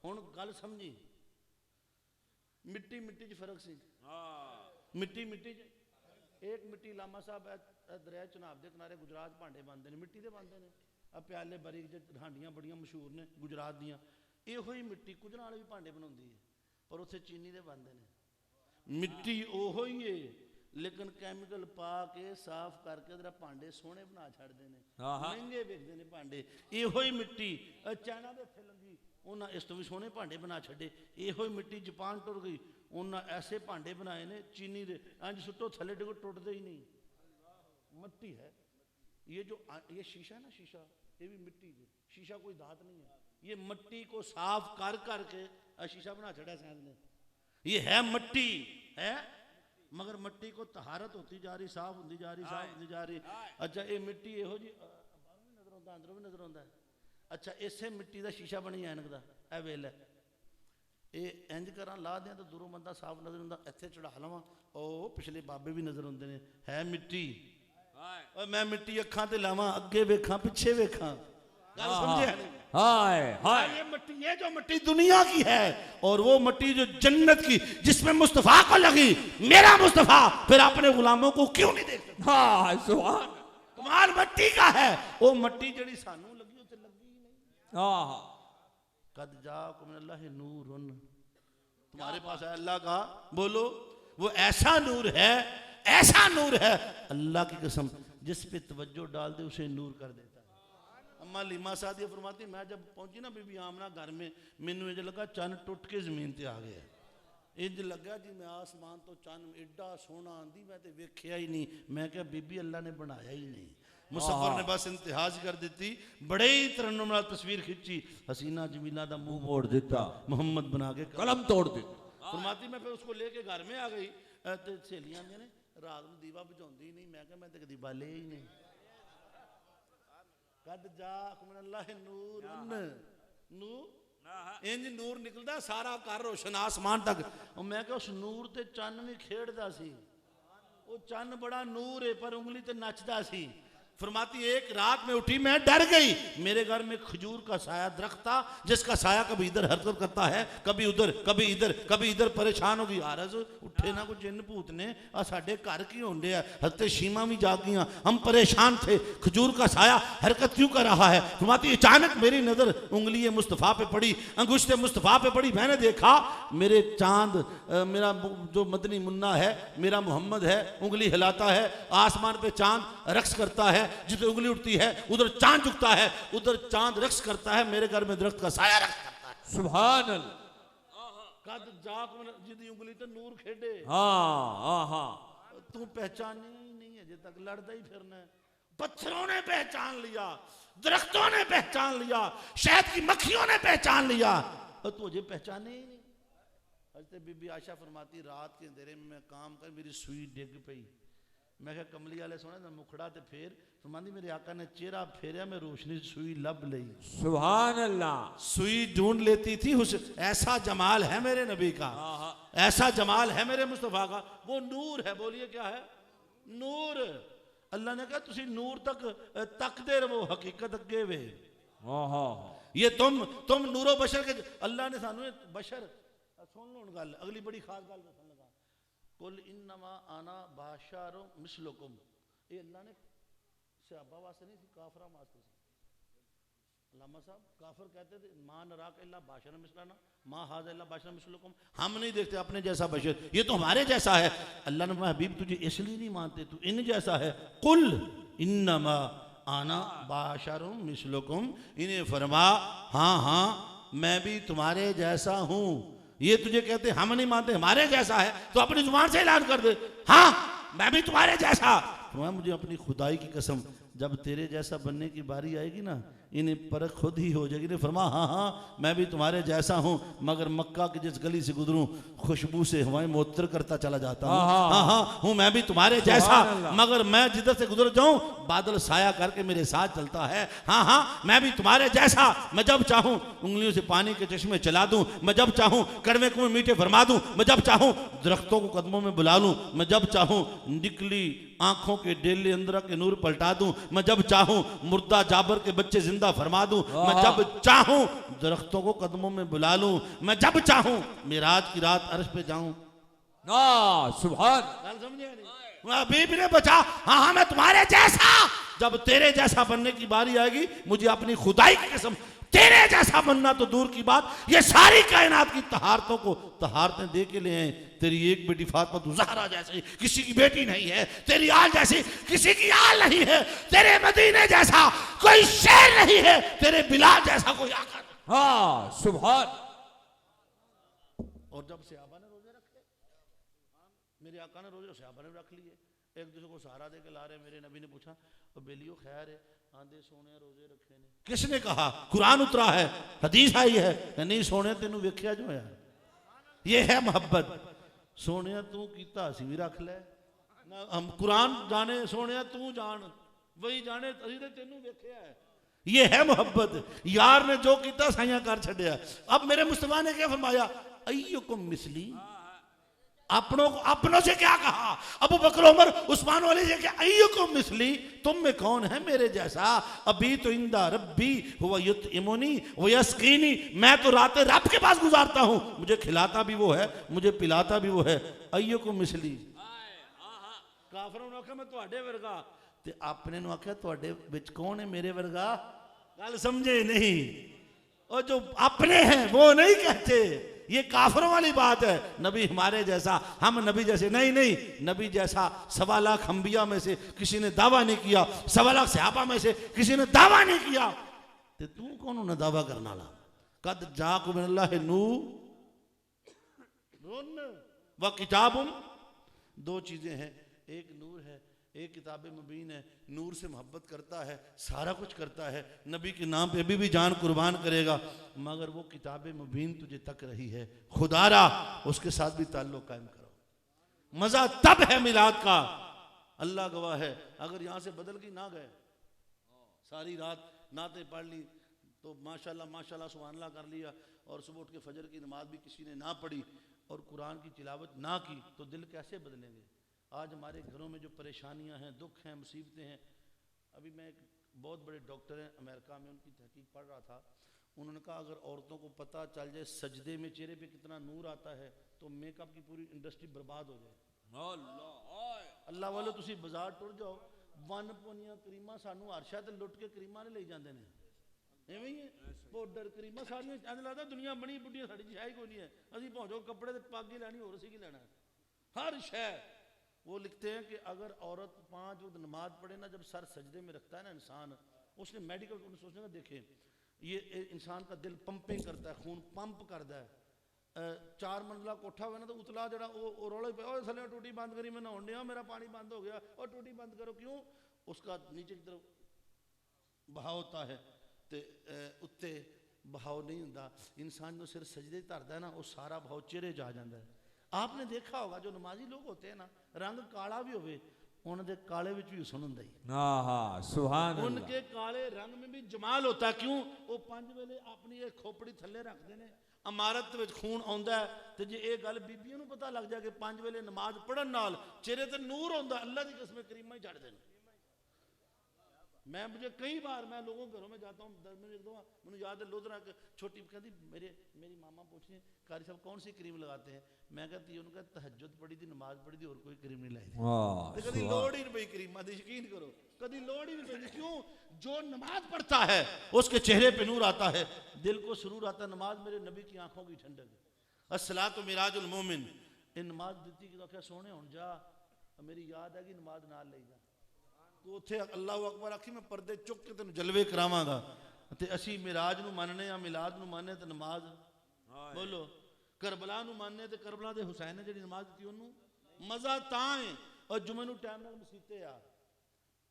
हुण गल समझी। मिट्टी मिट्टी च फर्क सी। मिट्टी मिट्टी च एक मिट्टी लामा साहब दरिया चनाब के किनारे गुजरात भांडे बनते हैं, मिट्टी के बनते हैं। अब प्याले बारीक हांडियां बड़ियां मशहूर ने गुजरात दियां। इहो ही मिट्टी कुछ नाल भी भांडे बनाउंदी है, पर उत्थे चीनी दे बनते हैं। मिट्टी ओहो ही है लेकिन कैमिकल पा के साफ करके जरा भांडे सोहने बना छड़ते हैं, हाँ, हाँ। महंगे विकते हैं भांडे। इहो ही मिट्टी चाइना के हथे लगी, उन्हें इस तो भी सोहने भांडे बना छड़े। इहो ही मिट्टी जापान टुर गई, उन्हें ऐसे भांडे बनाए ने चीनी दे, अंज सुटो थले डिगो टुटते ही नहीं। मिट्टी है ये, जो ये शीशा है ना, शीशा ये भी मिट्टी है, शीशा कोई धात नहीं है। ये मिट्टी को साफ कर करके शीशा बना छड़ा साइंस ने। ये है मिट्टी है, मगर मिट्टी को तहारत होती जा रही, साफ होती जा रही, साफ होती जा रही। अच्छा ये मिट्टी यहो जी बाहरों भी नजर आता, अंदरों भी नजर आता है। अच्छा इसे मिट्टी का शीशा बनी ऐनक का ए वेल है, ये इंज करा ला दें तो दूरों बंदा साफ नजर आता, इत्थे चढ़ा लवां ओ पिछले बाबे भी नजर आते हैं। है मिट्टी, और मैं मिट्टी अखां ते लावां, अगे वेखां पिछे वेखां, गल समझे नहीं? हाय हाय। ये मिट्टी, ये जो मिट्टी दुनिया की है और वो मिट्टी जो जन्नत की, जिसमें मुस्तफा को लगी, मेरा मुस्तफा फिर अपने गुलामों को क्यों नहीं देख सकता? हाँ सुभान। कमाल मिट्टी का है। वो मिट्टी जड़ी सानू लगी उते लगी ही नहीं। हाँ कद जाकुम मिनल्लाहि नूरुन, तुम्हारे पास है अल्लाह का, बोलो वो ऐसा नूर है, ऐसा नूर है, अल्लाह की कसम जिस पे तवज्जो डाल दे उसे नूर कर देता है। अम्मा लीमा सादिया फरमाती, मैं जब पहुंची ना बीबी आमना घर में, मैनू इंज लगा चन्न टुट के जमीन ते आ गया। इंज लगा जी मैं आसमान तो चन्न एडा सोहना आंदी मैं ते वेख्या ही नहीं। मैं क्या बीबी अल्लाह ने बनाया ही नहीं। मुसफ़र ने बस इंतहाज कर दी, बड़े ही तरन्नुम नाल तस्वीर खिंची, हसीना जमीला दा मुंह मोड़ देता, मोहम्मद बना के कलम तोड़ देता। फरमाती मैं फिर उसको लेके घर में आ गई, ते सहेलियां आंदियां ने रात में दीवा बुझाउंदी नहीं। मैं क्या मैं ते कदी बाले ही नहीं। कद जाकुम मिनल्लाहि नूरुन, नूर इंज नूर निकलदा सारा घर रोशन आसमान तक। और मैं क्या उस नूर ते चन्न भी खेड़दा सी, वो चन्न बड़ा नूर है पर उंगली ते नचदा सी। फरमाती एक रात में उठी, मैं डर गई, मेरे घर में खजूर का साया दरख्त था, जिसका साया कभी इधर हरकत करता है, कभी उधर, कभी इधर, कभी इधर। परेशान हो गई, आरज उठे ना कोई जिन्न भूत ने, आ साडे घर की होंडे है। हत्ते शीमा भी जाग गई, हम परेशान थे, खजूर का साया हरकत क्यों कर रहा है। फरमाती अचानक मेरी नजर उंगली मुस्तफ़ा पे पड़ी, अंगुश्ते मुस्तफ़ा पे पड़ी। मैंने देखा मेरे चांद, मेरा जो मदनी मुन्ना है, मेरा मोहम्मद है, उंगली हिलाता है, आसमान पे चांद रक्स करता है, जिधर उंगली उठती है उधर चांद झुकता है, उधर चांद रक्स करता है, मेरे घर में दरख्त का साया रक्स करता है। सुभान अल्लाह। कद जाकुम जिदी उंगली ते नूर खेडे। हाँ हाँ। तू पहचानी ही नहीं है, जब तक लड़ता ही फिरना है। पत्थरों ने पहचान लिया, दरख्तों ने पहचान लिया, शहद की मक्खियों ने पहचान लिया, और तुझे पहचाने ही नहीं। हज़रत बीबी आयशा फरमाती, रात के अंधेरे में मैं काम कर, मेरी सुई डिग पई। मैं क्या कमली वाले सोने ना मुखड़ा ते फेर। फरमाती मेरे आका ने चेहरा फेरिया, मैं रोशनी सुई लब लई। सुभान अल्लाह। सुई ढूंढ लेती थी, ऐसा जमाल है मेरे नबी का, ऐसा जमाल है मेरे मुस्तफा का। वो नूर है, बोलिए क्या है? नूर। अल्लाह ने कहा तुसी नूर तक तकदे रहो, हकीकत अगे वे। ये तुम नूरो बशर के, अल्लाह ने सानू बशर सुन लो गल, अगली बड़ी खास गल दसन लगा। कुल इन्नमा आना बाशारो मिसलुकुम, ये अल्लाह ने सहाबा वास्ते नहीं, काफरा वास्ते। अल्लामा साहब काफिर कहते थे मां नराक इल्ला बाशर मिसलाना, मां हाज़ा इल्ला बाशर मिसलुकुम, हम नहीं देखते अपने जैसा बशर, ये तो हमारे जैसा है। अल्लाह ने कहा हबीब तुझे इसलिए नहीं मानते, तू इन जैसा है। कुल इन्नमा आना बाशर मिसलुकुम, इन्हें फरमा हाँ हाँ मैं भी तुम्हारे जैसा हूँ। ये तुझे कहते हम नहीं मानते, हमारे जैसा है, तो अपनी जुबान से ऐलान कर दे हाँ मैं भी तुम्हारे जैसा। मुझे अपनी खुदाई की कसम, जब तेरे जैसा बनने की बारी आएगी ना, इन्हें परख खुद ही हो जाएगी। फरमा हाँ हाँ मैं भी तुम्हारे जैसा हूँ, मगर मक्का की जिस गली से गुजरूं खुशबू से हवाएं मुअत्तर करता चला जाता हूँ। हाँ हाँ हूँ मैं भी तुम्हारे जैसा, मगर मैं जिधर से गुजर जाऊं बादल साया करके मेरे साथ चलता है। हाँ हाँ मैं भी तुम्हारे जैसा, मैं जब चाहूँ उंगलियों से पानी के चश्मे चला दूं, मैं जब चाहूँ कड़वे कुएं मीठे फरमा दूं, मैं जब चाहूँ दरख्तों को कदमों में बुला लूं, मैं जब चाहूँ निकली आंखों के डेले अंदर के नूर पलटा दूं, मैं जब चाहूं मुर्दा जाबर के बच्चे जिंदा फरमा दूं, मैं जब चाहूं दरख्तों को कदमों में बुला लूं, मैं जब चाहूं मिराज की रात अर्श पे जाऊं। सुभान। समझे नहीं? हबीब ने बचा हाँ हाँ मैं तुम्हारे जैसा, जब तेरे जैसा बनने की बारी आएगी, मुझे अपनी खुदाई की कसम, तेरे जैसा बनना तो दूर की बात, ये सारी कायनात की तहारतों को तहारतें दे के ले आए। तेरी एक बेटी फातिमा ज़हरा जैसी किसी की बेटी नहीं है, तेरी आल जैसी किसी की आल नहीं है, तेरे मदीने जैसा कोई शेर नहीं है, तेरे बिलाल जैसा कोई आका नहीं। हाँ सुभान। और जब सहाबा ने रोजे रखे, मेरे आका ने रोजे सहाबा ने रख लिए, एक दूसरे को सहारा दे के ला रहे। मेरे नबी ने पूछा, और बेलियो खैर है, आंधे सोने रोजे रखे ने? किसने कहा? कुरान उतरा है, हदीस आई है, नहीं सोने तेनू वेख्या जो है। ये है मोहब्बत। सोने तू कीता असी भी रख ले ना, हम कुरान जाने, सोने तू जान, वही जाने असी ते तेनू वेख्या है। ये है मोहब्बत। यार ने जो कीता साइया कर छड़िया। अब मेरे मुस्तफा ने क्या फरमाया? अय्युकुम मिसली। अपनों से क्या कहा? अबू बकर, उमर, उस्मान वाले से क्या? अय्युकुम मिसली, तुम में कौन है मेरे जैसा? अभी तो इंदा रब्बी हुवा युतइमुनी व यस्कीनी, मैं तो रातें रब के पास गुजारता हूं, मुझे खिलाता भी वो है, मुझे पिलाता भी वो है। अय्युकुम मिसली। काफिरों ने आख्या मैं तुहाडे वर्गा, ते अपने ने आख्या तुहाडे विच कौन है मेरे वर्गा? गल समझे नहीं? और जो अपने हैं वो नहीं कहते, ये काफरों वाली बात है। नबी हमारे जैसा, हम नबी जैसे नहीं, नहीं, नबी जैसा 1.25 लाख अंबिया में से किसी ने दावा नहीं किया, 1.25 लाख सहाबा में से किसी ने दावा नहीं किया, तो तू कौन होना दावा करने वाला? कद जाकुम मिनल्लाहि नूर व किताबुम, दो चीजें हैं, एक नूर है, एक किताब मुबीन है। नूर से मोहब्बत करता है, सारा कुछ करता है, नबी के नाम पे अभी भी जान कुर्बान करेगा, मगर वो किताब मुबीन तुझे तक रही है, खुदारा उसके साथ भी ताल्लुक कायम करो। मजा तब है मिलाद का, अल्लाह गवाह है। अगर यहाँ से बदल के ना गए, सारी रात नाते पढ़ ली तो माशाल्लाह माशाल्लाह सुभानअल्लाह कर लिया, और सुबह उठ के फजर की नमाज भी किसी ने ना पढ़ी और कुरान की तिलावत ना की, तो दिल कैसे बदलेंगे? आज हमारे घरों में जो परेशानियां हैं, दुख हैं, मुसीबतें हैं। अभी मैं एक बहुत बड़े डॉक्टर हैं अमेरिका में, उनकी तहकीक पढ़ रहा था। उन्होंने कहा अगर औरतों को पता चल जाए सजदे में चेहरे पे कितना नूर आता है, तो मेकअप की पूरी इंडस्ट्री बर्बाद हो जाए। अल्लाह वाले तुसी बाजार टुर जाओ, वन पोनियां क्रीमां सानू हरशा ते लुट के क्रीमां ने ले जाते हैं। एवं ही है, पाउडर क्रीमां सारियां इंज लगदा दुनिया बनी बुढ़ी साड़ी है ही कोई नहीं है। असीं पहुंचो कपड़े ते पग ही लैनी, होर असीं की लैना? हर शय। वो लिखते हैं कि अगर औरत 5 वक्त नमाज पढ़े ना, जब सर सजदे में रखता है ना इंसान, उसने मेडिकल सोचने का देखे, ये इंसान का दिल पंपिंग करता है, खून पंप करता है। 4 मंजिला कोठा हुआ ना, तो उतला जरा वो रोले पे, और थले टूटी बंद करी, मैं नहाने दिया, मेरा पानी बंद हो गया, और टूटी बंद करो। क्यों? उसका नीचे की तरफ बहाव होता है, तो उत्ते बहाव नहीं होता। इंसान जो सिर सजदे धरता है ना, वो सारा बहाव चेहरे जा जाता है। आपने देखा होगा जो नमाजी लोग होते हैं ना, रंग काला भी होवे, उनके काले विच भी हुस्न हुंदा ही। सुभान अल्लाह। उनके काले रंग में भी जमाल होता है। क्यों? वो 5 वेले अपनी एक खोपड़ी थले रखते हैं, इमारत विच खून आउंदा है, ते जे ये गल बीबियां नूं पता लग जाए कि 5 वेले नमाज पढ़न नाल चेहरे ते नूर आउंदा, अल्लाह दी कसम करीमां ही छड्ड देन। मैं मुझे कई बार मैं लोगों घरों में जाता हूँ, मुझे याद है लोधरा छोटी कहती मेरी मामा पूछती है कारी साहब कौन सी क्रीम लगाते हैं? मैं कहती उनका तहज्जुद पढ़ी थी, नमाज पढ़ी थी, और कोई क्रीम नहीं लाई थी। कभी लोड़ ही नहीं पई क्रीम दी, यकीन करो, कभी लोड़ ही नहीं पई। क्यों? जो नमाज पढ़ता है उसके चेहरे पे नूर आता है, दिल को सुरूर आता है। नमाज मेरे नबी की आंखों की ठंडक है। अस्सलातु मिराजुल मोमिन। इन नमाज दी कि आख्या सोने हुण जा, मेरी याद है कि नमाज नाल ले जा, तो उत्थे अल्लाह अकबर आखी मैं पर्दे चुक के तेन जलवे करावांगा। ते असी मिराज नूं मनने आ, मिलाद नूं मनने ते नमाज बोलो, करबला नूं मनने ते करबला दे हुसैन ने जिहड़ी नमाज दी ओनू मजा तां है। और जुमे नूं टाइम नाल मसीते आ,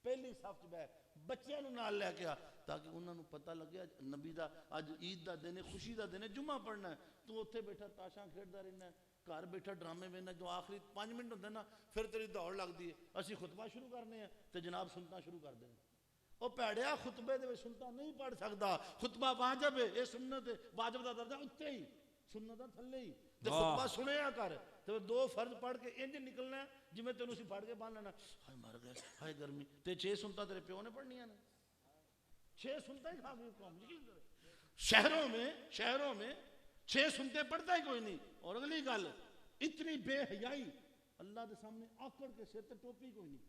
पहली सफ च बैठ, बच्चों नूं नाल लैके आ, ताकि उन्हां नूं पता लगे नबी दा अज ईद दा दिन है, खुशी दा दिन है, जुम्मा पढ़ना है। तू उत्थे बैठा ताशां खेडदा रहना, घर बैठा ड्रामे वेखना, जो आखिरी 5 मिनट होंदे ना, फिर तेरी दौड़ लगती है। असी खुतबा शुरू करने हैं तो जनाब सुनता शुरू कर दें। वो भैड़िया खुतबे दे सुनता नहीं पढ़ सकता, खुतबा वाजिब है, ये सुन्नत है, वाजिब दा दर्जा उत्ते ही, सुन्नत दा थल्ले ही। ते खुतबा सुनिया कर, तो 2 फर्ज पढ़ के इंज निकलना है जिवें तेनू असीं फड़ के बांध लेना, हाय मर गए, हाय गर्मी। ते 6 सुनता तेरे प्यो ने पढ़नियां ने, 6 सुनता ही खा गई कौम। शहरों में 6 सुनते पढ़ता ही कोई नहीं। और अगली गल इतनी बेहयाई, अल्लाह के सामने आकड़ के सिर ते टोपी कोई नहीं।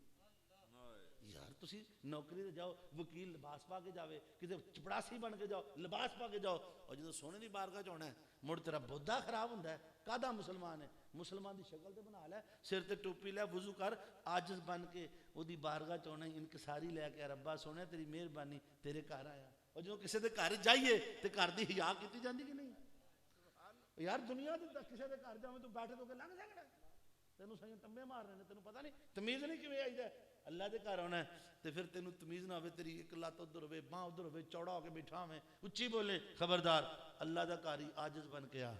यार तुसी नौकरी ते जाओ, वकील लिबास पा के जावे, किते चपड़ासी बन के जाओ, लिबास पा के जाओ, और जो सोने की बारगाह च होना है मुड़ तेरा बुद्धा खराब होंदा है। कादा मुसलमान है? मुसलमान की शक्ल ते बना लै, सिर ते टोपी लै, वुजू कर, आजिज़ बन के ओदी बारगाह च होना, इनकसारी लैके रब्बा सोने तेरी मेहरबानी तेरे घर आया। और जो किसी के घर जाइए तो घर की हिया की जाती कि नहीं? यार दुनिया किसी के घर जावे तू बैठे तो लंघ सकना, तेन सही टंबे मार रहे हैं, तेन पता नहीं तमीज़ नहीं किवें आई है। अल्लाह के घर आना है तो फिर तेन तमीज़ ना हो, तेरी एक लत्त उधर हो, बांह उधर हो, चौड़ा होकर बैठा होवे, उच्ची बोले, खबरदार अल्लाह का घर ही आजिज़ बन के आ,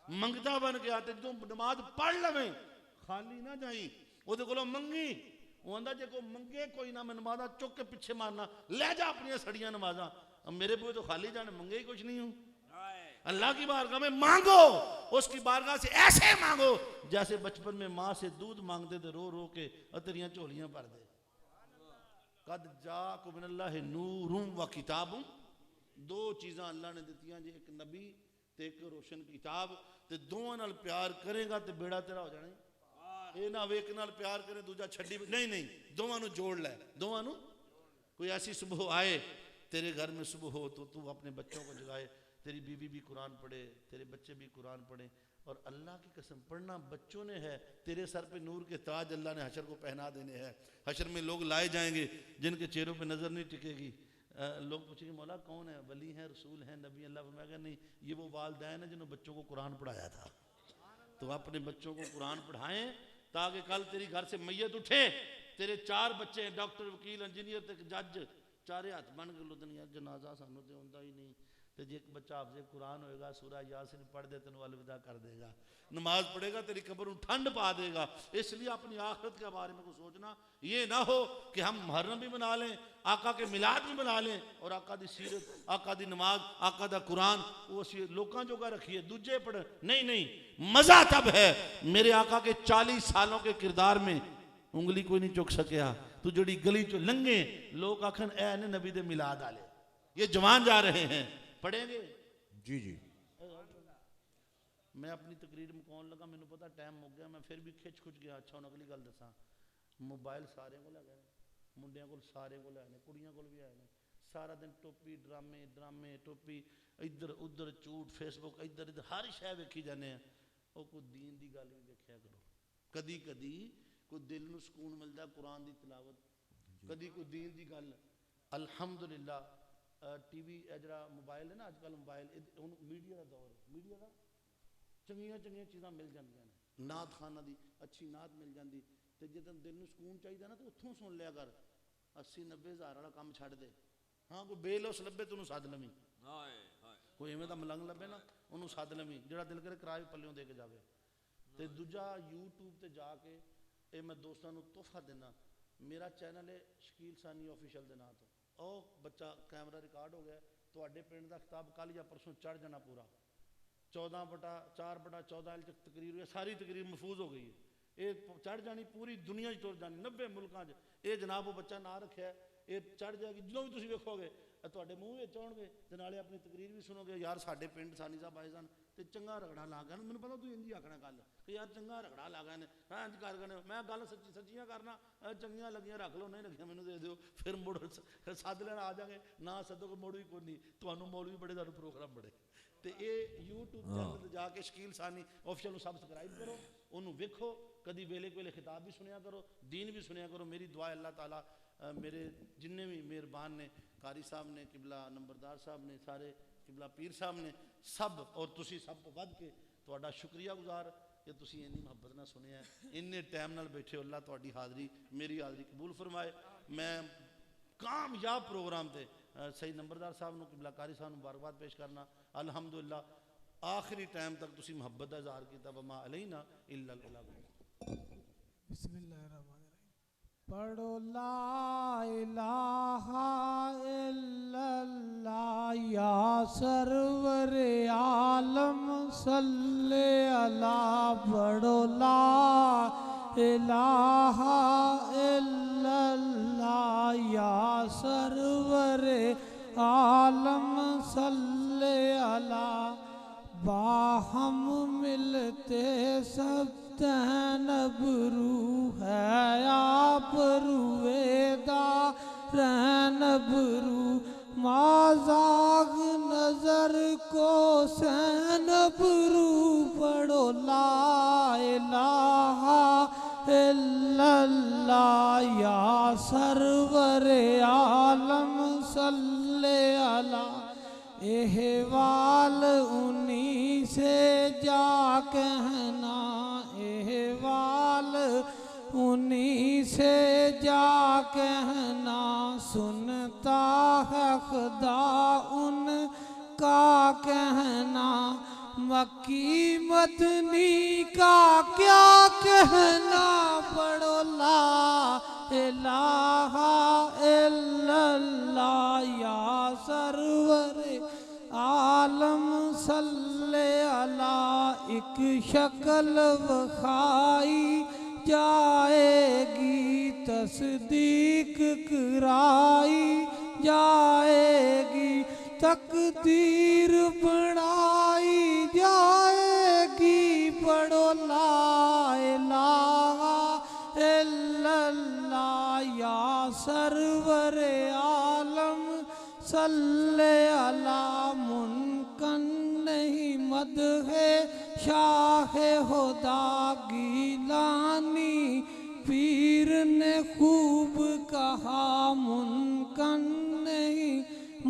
मंगता बन के आ। तो जो नमाज पढ़ लवे खाली ना जाई, ਉਹਦੇ ਕੋਲੋਂ ਮੰਗੀ, ਉਹ ਆਂਦਾ ਜੇ ਕੋਈ ਮੰਗੇ ਕੋਈ ना, मैं नमाजा चुक के पीछे मारना, ले जा अपनी सड़ियाँ नमाजा, अब मेरे बुए तो खाली जाने, मंगे ही कुछ नहीं हूँ। अल्लाह की बारगाह में मांगो, उसकी बारगाह से ऐसे मांगो जैसे बचपन में माँ से दूध मांगते थे, रो रो के तेरियां झोलियां भर दे। कद जाकुम मिनल्लाहि नूरुम व किताबुम, दो चीज़ां अल्लाह ने दित्तियां जी, एक नबी ते एक रोशन किताब, ते दोवां नाल प्यार करेगा तो बेड़ा तेरा हो जाना। ये ना वे एक नाल प्यार करे दूजा छड्डी, नहीं नहीं, दोवां नू जोड़ लै, दोवां नू। कोई ऐसी सुबह आए तेरे घर में सुबह हो तो तू अपने बच्चों को जगाए, तेरी बीवी भी कुरान पढ़े, तेरे बच्चे भी कुरान पढ़े, और अल्लाह की कसम पढ़ना बच्चों ने है, तेरे सर पे नूर के ताज अल्लाह ने हशर को पहना देने हैं। हशर में लोग लाए जाएंगे जिनके चेहरों पे नज़र नहीं टिकेगी। लोग पूछेंगे मौला कौन है, वली है, रसूल है, नबी? अल्लाह फरमाएगा नहीं, ये वो वालिदैन है जिन्होंने बच्चों को कुरान पढ़ाया था। तो अपने बच्चों को कुरान पढ़ाएं ताकि कल तेरी घर से मैयत उठे, तेरे 4 बच्चे हैं, डॉक्टर, वकील, इंजीनियर, जज, चारे हाथ बन के लुदन, यार जनाजा सानू तो होंदा ही नहीं। तो जे एक बच्चा आपसे कुरान होएगा, सूरा यासीन पढ़ दे, तेन अलविदा कर देगा, नमाज पढ़ेगा, तेरी कब्र में ठंड पा देगा। इसलिए अपनी आखिरत के बारे में कुछ सोचना, ये ना हो कि हम मुहर्रम भी मना लें, आका के मिलाद भी मना लें, और आका दी सीरत, आका दी नमाज, आका दा कुरान वो लोगों जोगा रखिए, दूजे पढ़। नहीं नहीं, मजा तब है मेरे आका के 40 सालों के किरदार में उंगली कोई नहीं चुक सकिया, तू जड़ी गली चो लंघे लोग आखन ए ने नबी दे मिलाद आले, ये जवान जा रहे हैं, पढ़ेंगे जी जी। मैं अपनी तकरीर मुकाउन लगा, मैंने पता टाइम हो गया, मैं फिर भी खिच खुच गया। अच्छा हुण अगली गल दसा, मोबाइल सारे को लगे, मुंडियां को सारे को है, कुड़ियां को भी है, सारा दिन टोपी ड्रामे ड्रामे टोपी, इधर उधर झूठ, फेसबुक इधर इधर हर शय वेखी जाने हैं। वो कोई दीन की गल भी देखिया करो, कदी कदी कोई दिल नूं सुकून मिलता कुरान की तिलावत, कदी कोई दीन की गल। अल्हम्दुलिल्लाह टीवी जरा मोबाइल है ना, अजकल मोबाइल मीडिया का दौर, मीडिया का चंगियां चंगियां चीज़ां मिल जांदियां ने, नात खाना की अच्छी नात मिल जाती, तो जे तेन दिल नूं सुकून चाहिए ना तो उत्थों सुन लिया कर। 80-90 हज़ार वाला काम छड्ड दे। हाँ कोई बेलोस लभे तो सद लवी, कोई इवें दा मलंग लभे ना उन्होंने सद लवी, जिहड़ा दिल करे किराए पल्लियों दे के जावे। तो दूजा यूट्यूब ते जाके ये मैं दोस्तों को तोहफा देना, मेरा चैनल है शकील सानी ऑफिशियल के नाम तो, और बच्चा कैमरा रिकॉर्ड हो गया, तुहाडे पिंड दा खिताब कल या परसों चढ़ जाना पूरा, 14/4/14 तक तकरीर हुई, सारी तकरीर महफूज हो गई है, ये चढ़ जानी पूरी दुनिया तुर जानी 90 मुल्कों च। ये जनाब वो बच्चा ना रखा है, ये चढ़ जाएगी, जो भी तुम वेखोगे तुहाडे मूँह विच आउणगे, ते नाले अपनी तकरीर भी सुनोगे, यार साडे पिंड सानी साहब आए सन तो चंगा रगड़ा ला गए, मैंने पता तू इंज ही आखना गल कि यार चंगा रगड़ा ला गए, हाँ इंज कर गए, मैं गल सच्ची सच्चियाँ करना, चंगियाँ लगियाँ रख लो, नहीं लगियाँ मैनू दे दिओ, फिर मुड़ सद लेना आ जाएंगे, ना सदो को मुड़ भी कोई नहीं, तुहानू मौलवी बड़े, तुहानू प्रोग्राम बड़े। तो ये यूट्यूब चैनल जाके शकील सानी ऑफिशियल सबसक्राइब करो, उन्होंने वेखो, कभी वेले वेले खिताब भी सुनिया करो, दीन भी सुनिया करो। मेरी दुआ है अल्लाह ताला मेरे जिन्ने भी मेहरबान ने, कारी साहब ने, किबला नंबरदार साहब ने, सारे किबला पीर साहब ने, सब और तुसी सब को वध के तुहाडा शुक्रिया गुजार कि तुसी इन्नी मुहब्बत नाल सुनिया, इन्ने टाइम नाल बैठे हो। अल्लाह तुहाडी हाज़री मेरी हाज़री कबूल फरमाए। मैं कामयाब प्रोग्राम थे सही नंबरदार साहब को, किबला कारी साहब मुबारकबाद पेश करना। अल्हम्दुलिल्लाह आखिरी टाइम तक तुसी मुहब्बत का इज़हार किया, वमा अलैना इल्लल बलाग। बिस्मिल्लाहिर्रहमानिर्रहीम। पढ़ो ला इलाहा इल्लल्लाह या सरवर आलम सल्ले अला, पढ़ो ला इलाहा इल्लल्लाह या सरवर आलम सल्ले अला। बाहम मिलते सब तहनब रू है आप रुएदा रहनब रू माजाग नजर को सैनब रू पढ़ो ला इलाहा इल्लल्लाह या सरवर आलम सल्ले अला एहवाल उन्हीं से जा कहना एहवाल उन्हीं से जा कहना सुनता है खुदा उनका कहना मक्की मदनी का क्या कहना पढ़ो ला इलाहा इल्लल्लाह या सरवर आलम सल्ले अला एक शक्ल वखाई जाएगी तस्दीक कराई जाएगी तकदीर बनाई जाएगी पढ़ो ला इलाहा इल्लल्लाह या सरवर आलम सल्ले अला मुनकन नहीं मद है शाह खुदा गीलानी पीर ने खूब कहा मुनकन नहीं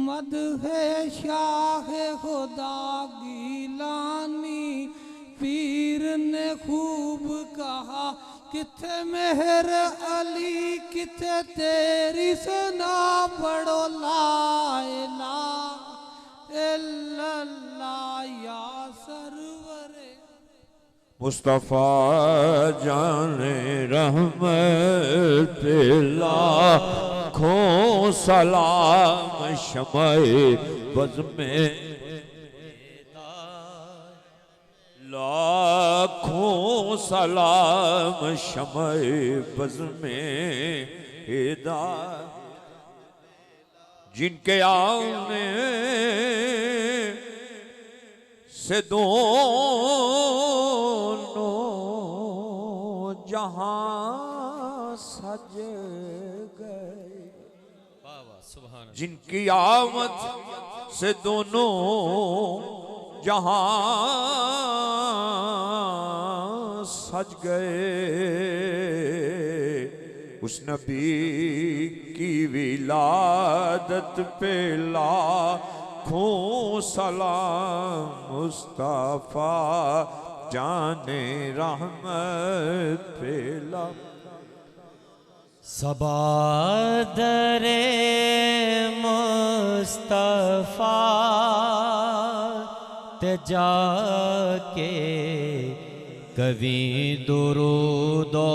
मद है शाह खुदा गीलानी पीर ने खूब कहा किथे मेहर अली किथे तेरी सना पढ़ो ला इलाहा इल्लल्लाह या सरवरे मुस्तफा जाने रहमत लाखों सलाम शमए बज़ में लाखों सलाम शमए बज़ में हिदायत जिनके आने से दोनों जहां सज गए जिनकी आमद से दोनों जहां सज गए उस नबी की विलादत पे लाखों सलाम मुस्तफा जाने रहमत पे सबादरे मुस्तफा ते जाके कभी दुरूदो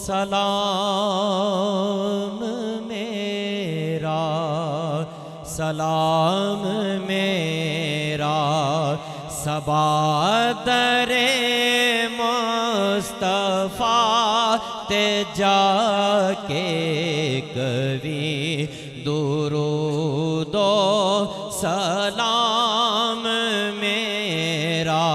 सलाम मेरा सबादरे मुस्तफा ते जाके कभी दुरूदो सलाम मेरा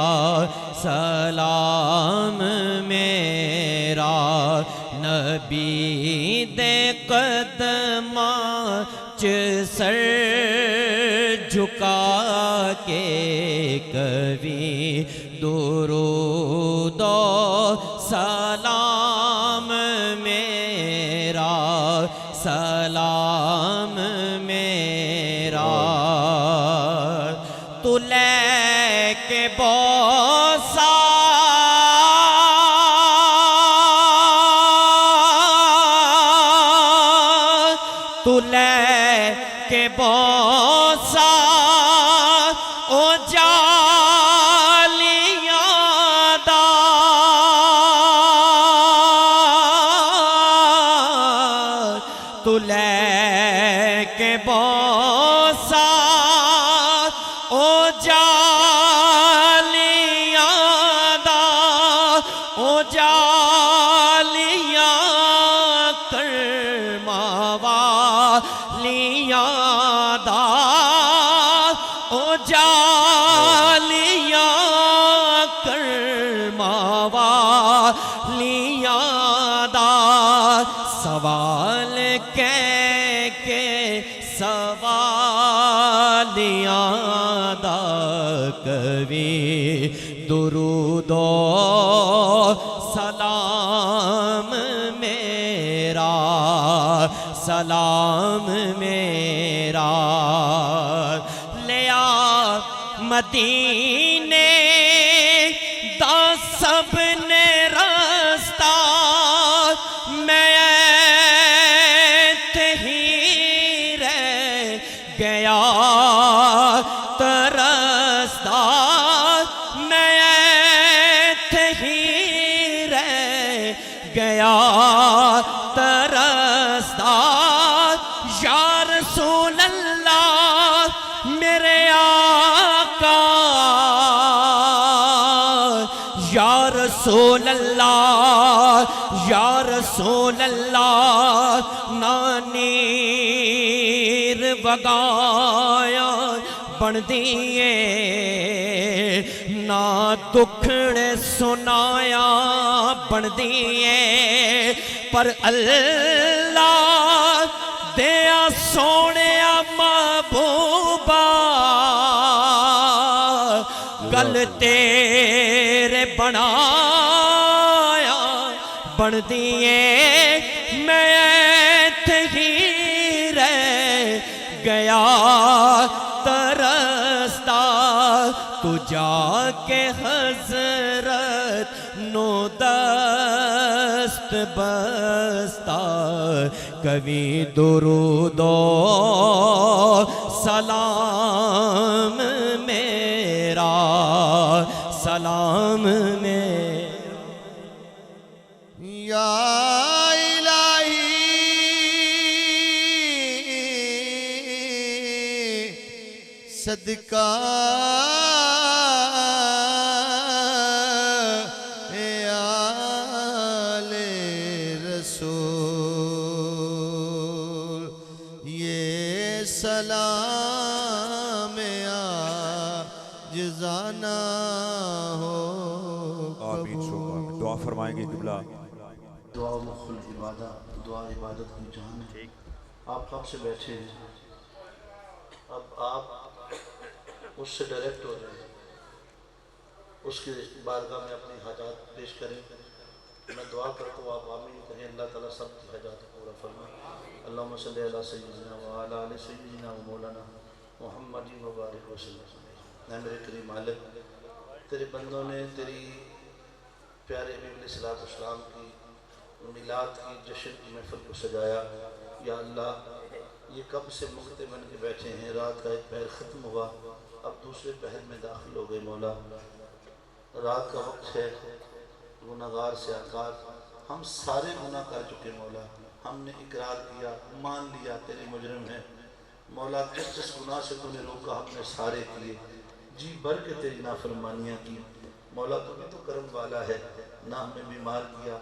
नबी दे कदमा च सर झुका के कभी दुरूदो सलाम मेरा तू लेके बोसा तू लेके बोसा ओ जालियां दा तू लेके बोसा ओ जालियां दा ओ जालियां करमावा लियां दा ओ जालियां सवाल कह के सवालियादा कवि दुरूदो सलाम मेरा सलाम मेरा लिया मदीने दा सबने रास्ता मैं ही रह गया तरसता मैं ही रह गया तरसता या रसूल अल्लाह मेरे आका या रसूल अल्लाह या रसूल अल्लाह नानीर वगाया बन दिए ना दुखड़े सुनाया बन दिए पर अल्लाह दिया सोने महबूबा गल तेरे बनाया बन दिए मैं ही रह गया तरसता तू जाके हजरत नो दस्त बस्ता कभी दुरूदो सलाम मेरा सलाम मेरा या इलाही सदका आले रसूल ये सलाम जिजाना हो आमीन शुक्र दुआ फरमाएंगे किबला दुआ मुखल दुआ इबादत की जान है। आप कब से बैठे हैं, अब आप उससे डायरेक्ट हो रहे हैं, उसकी बारगाह में अपनी हाजात पेश करें। मैं दुआ करता हूँ आप आमीन कहें। अल्लाह ताला सब की हाजात पूरा फरमाए। अल्लाहुम्मा सल्ली अला सय्यिदिना व अला आलि सय्यिदिना व मौलाना मुहम्मद व बारिक वसल्लम। मैं मेरे करीम मालिक तेरे बंदों ने तेरी प्यारे नबी अलैहिस्सलाम की मिलाद की जश्न की महफिल को सजाया। या अल्लाह ये कब से मुक्ते बन के बैठे हैं, रात का एक पहर ख़त्म हुआ, अब दूसरे पहर में दाखिल हो गए। मौला रात का वक्त है, गुनाहगार से आकार हम सारे गुनाह कर चुके मौला। हमने इकरार किया, मान लिया तेरे मुजरिम हैं मौला। जिस जिस गुनाह से तूने रोका हमने सारे किए, जी भर के तेरी नाफरमानियाँ की मौला। तुम्हें तो करम वाला है, ना हमें बीमार किया,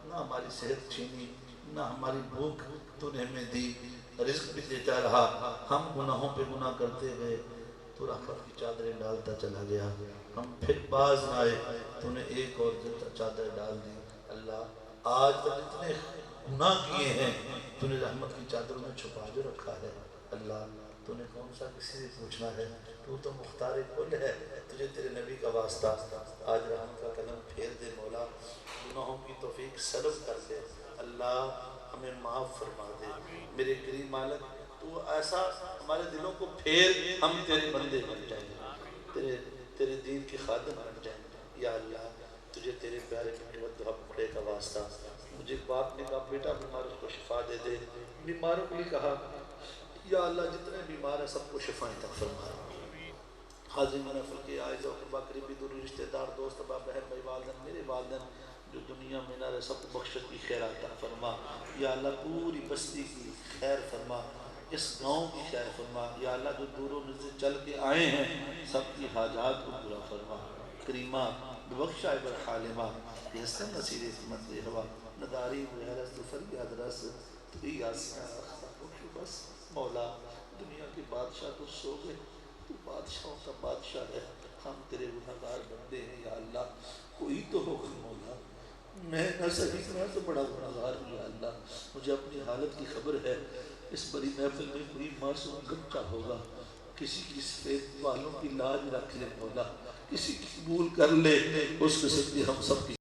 ना हमारी सेहत छीनी, ना हमारी भूख तूने हमें दी, रिस्क भी देता रहा। हम गुनाहों पे गुनाह करते गए, तो रहमत की चादरें डालता चला गया। हम फिर बाज न आए, तूने एक और चादर डाल दी। अल्लाह आज तक जितने गुनाह किए हैं तूने रहमत की चादरों में छुपा जो रखा है। अल्लाह तूने कौन सा किसी से पूछना है, तू तो मुख्तार कुल है, तुझे तेरे नबी का वास्ता। आज रहमत का कलम फेर दे मौला, गुनाहों की तौफीक सलब कर दे। अल्लाह हमें माफ़ फरमा दे मेरे करीम मालिक। तू ऐसा हमारे दिलों को फेर, हम तेरे बंदे बन जाएंगे, तेरे दीन के खादिम बन जाएंगे। या अल्लाह तुझे तेरे प्यारे बड़े का वास्ता। मुझे बाप ने कहा बेटा बीमार उसको शिफा दे दे, बीमारों को भी कहा या अल्लाह जितने बीमार हैं सबको शिफाएं तक फरमा। हाजिर महफिल के आए जो करीबी दूर रिश्तेदार दोस्त बा बहन भाई वालदैन मेरे वालदैन जो दुनिया में ना रहे सबको बख्शत की खैर अता फरमा। या अल्लाह पूरी बस्ती की खैर फरमा, इस गांव की खैर फरमा। या अल्लाह जो दूरों से चल के आए हैं सबकी हाजात को पूरा फरमा। करीमा बख्शा इबर हालिमा यसन नसीरे मत हवा नदारी वहरस फरियाद रस बस मौला। दुनिया के बादशाह तो सो गए, तू बादशाहों का बादशाह है, हम तेरे गुनहगार बंदे हैं। या अल्लाह कोई तो होगा मौला, मैं न सही तरह से बड़ा गुनाहगार हूँ या अल्लाह, मुझे अपनी हालत की खबर है। इस बड़ी महफिल में कोई मासूम बच्चा होगा, किसी की सफेद बालों की लाज रख ले मौला, किसी की कबूल कर ले, उस किस्म की हम सब की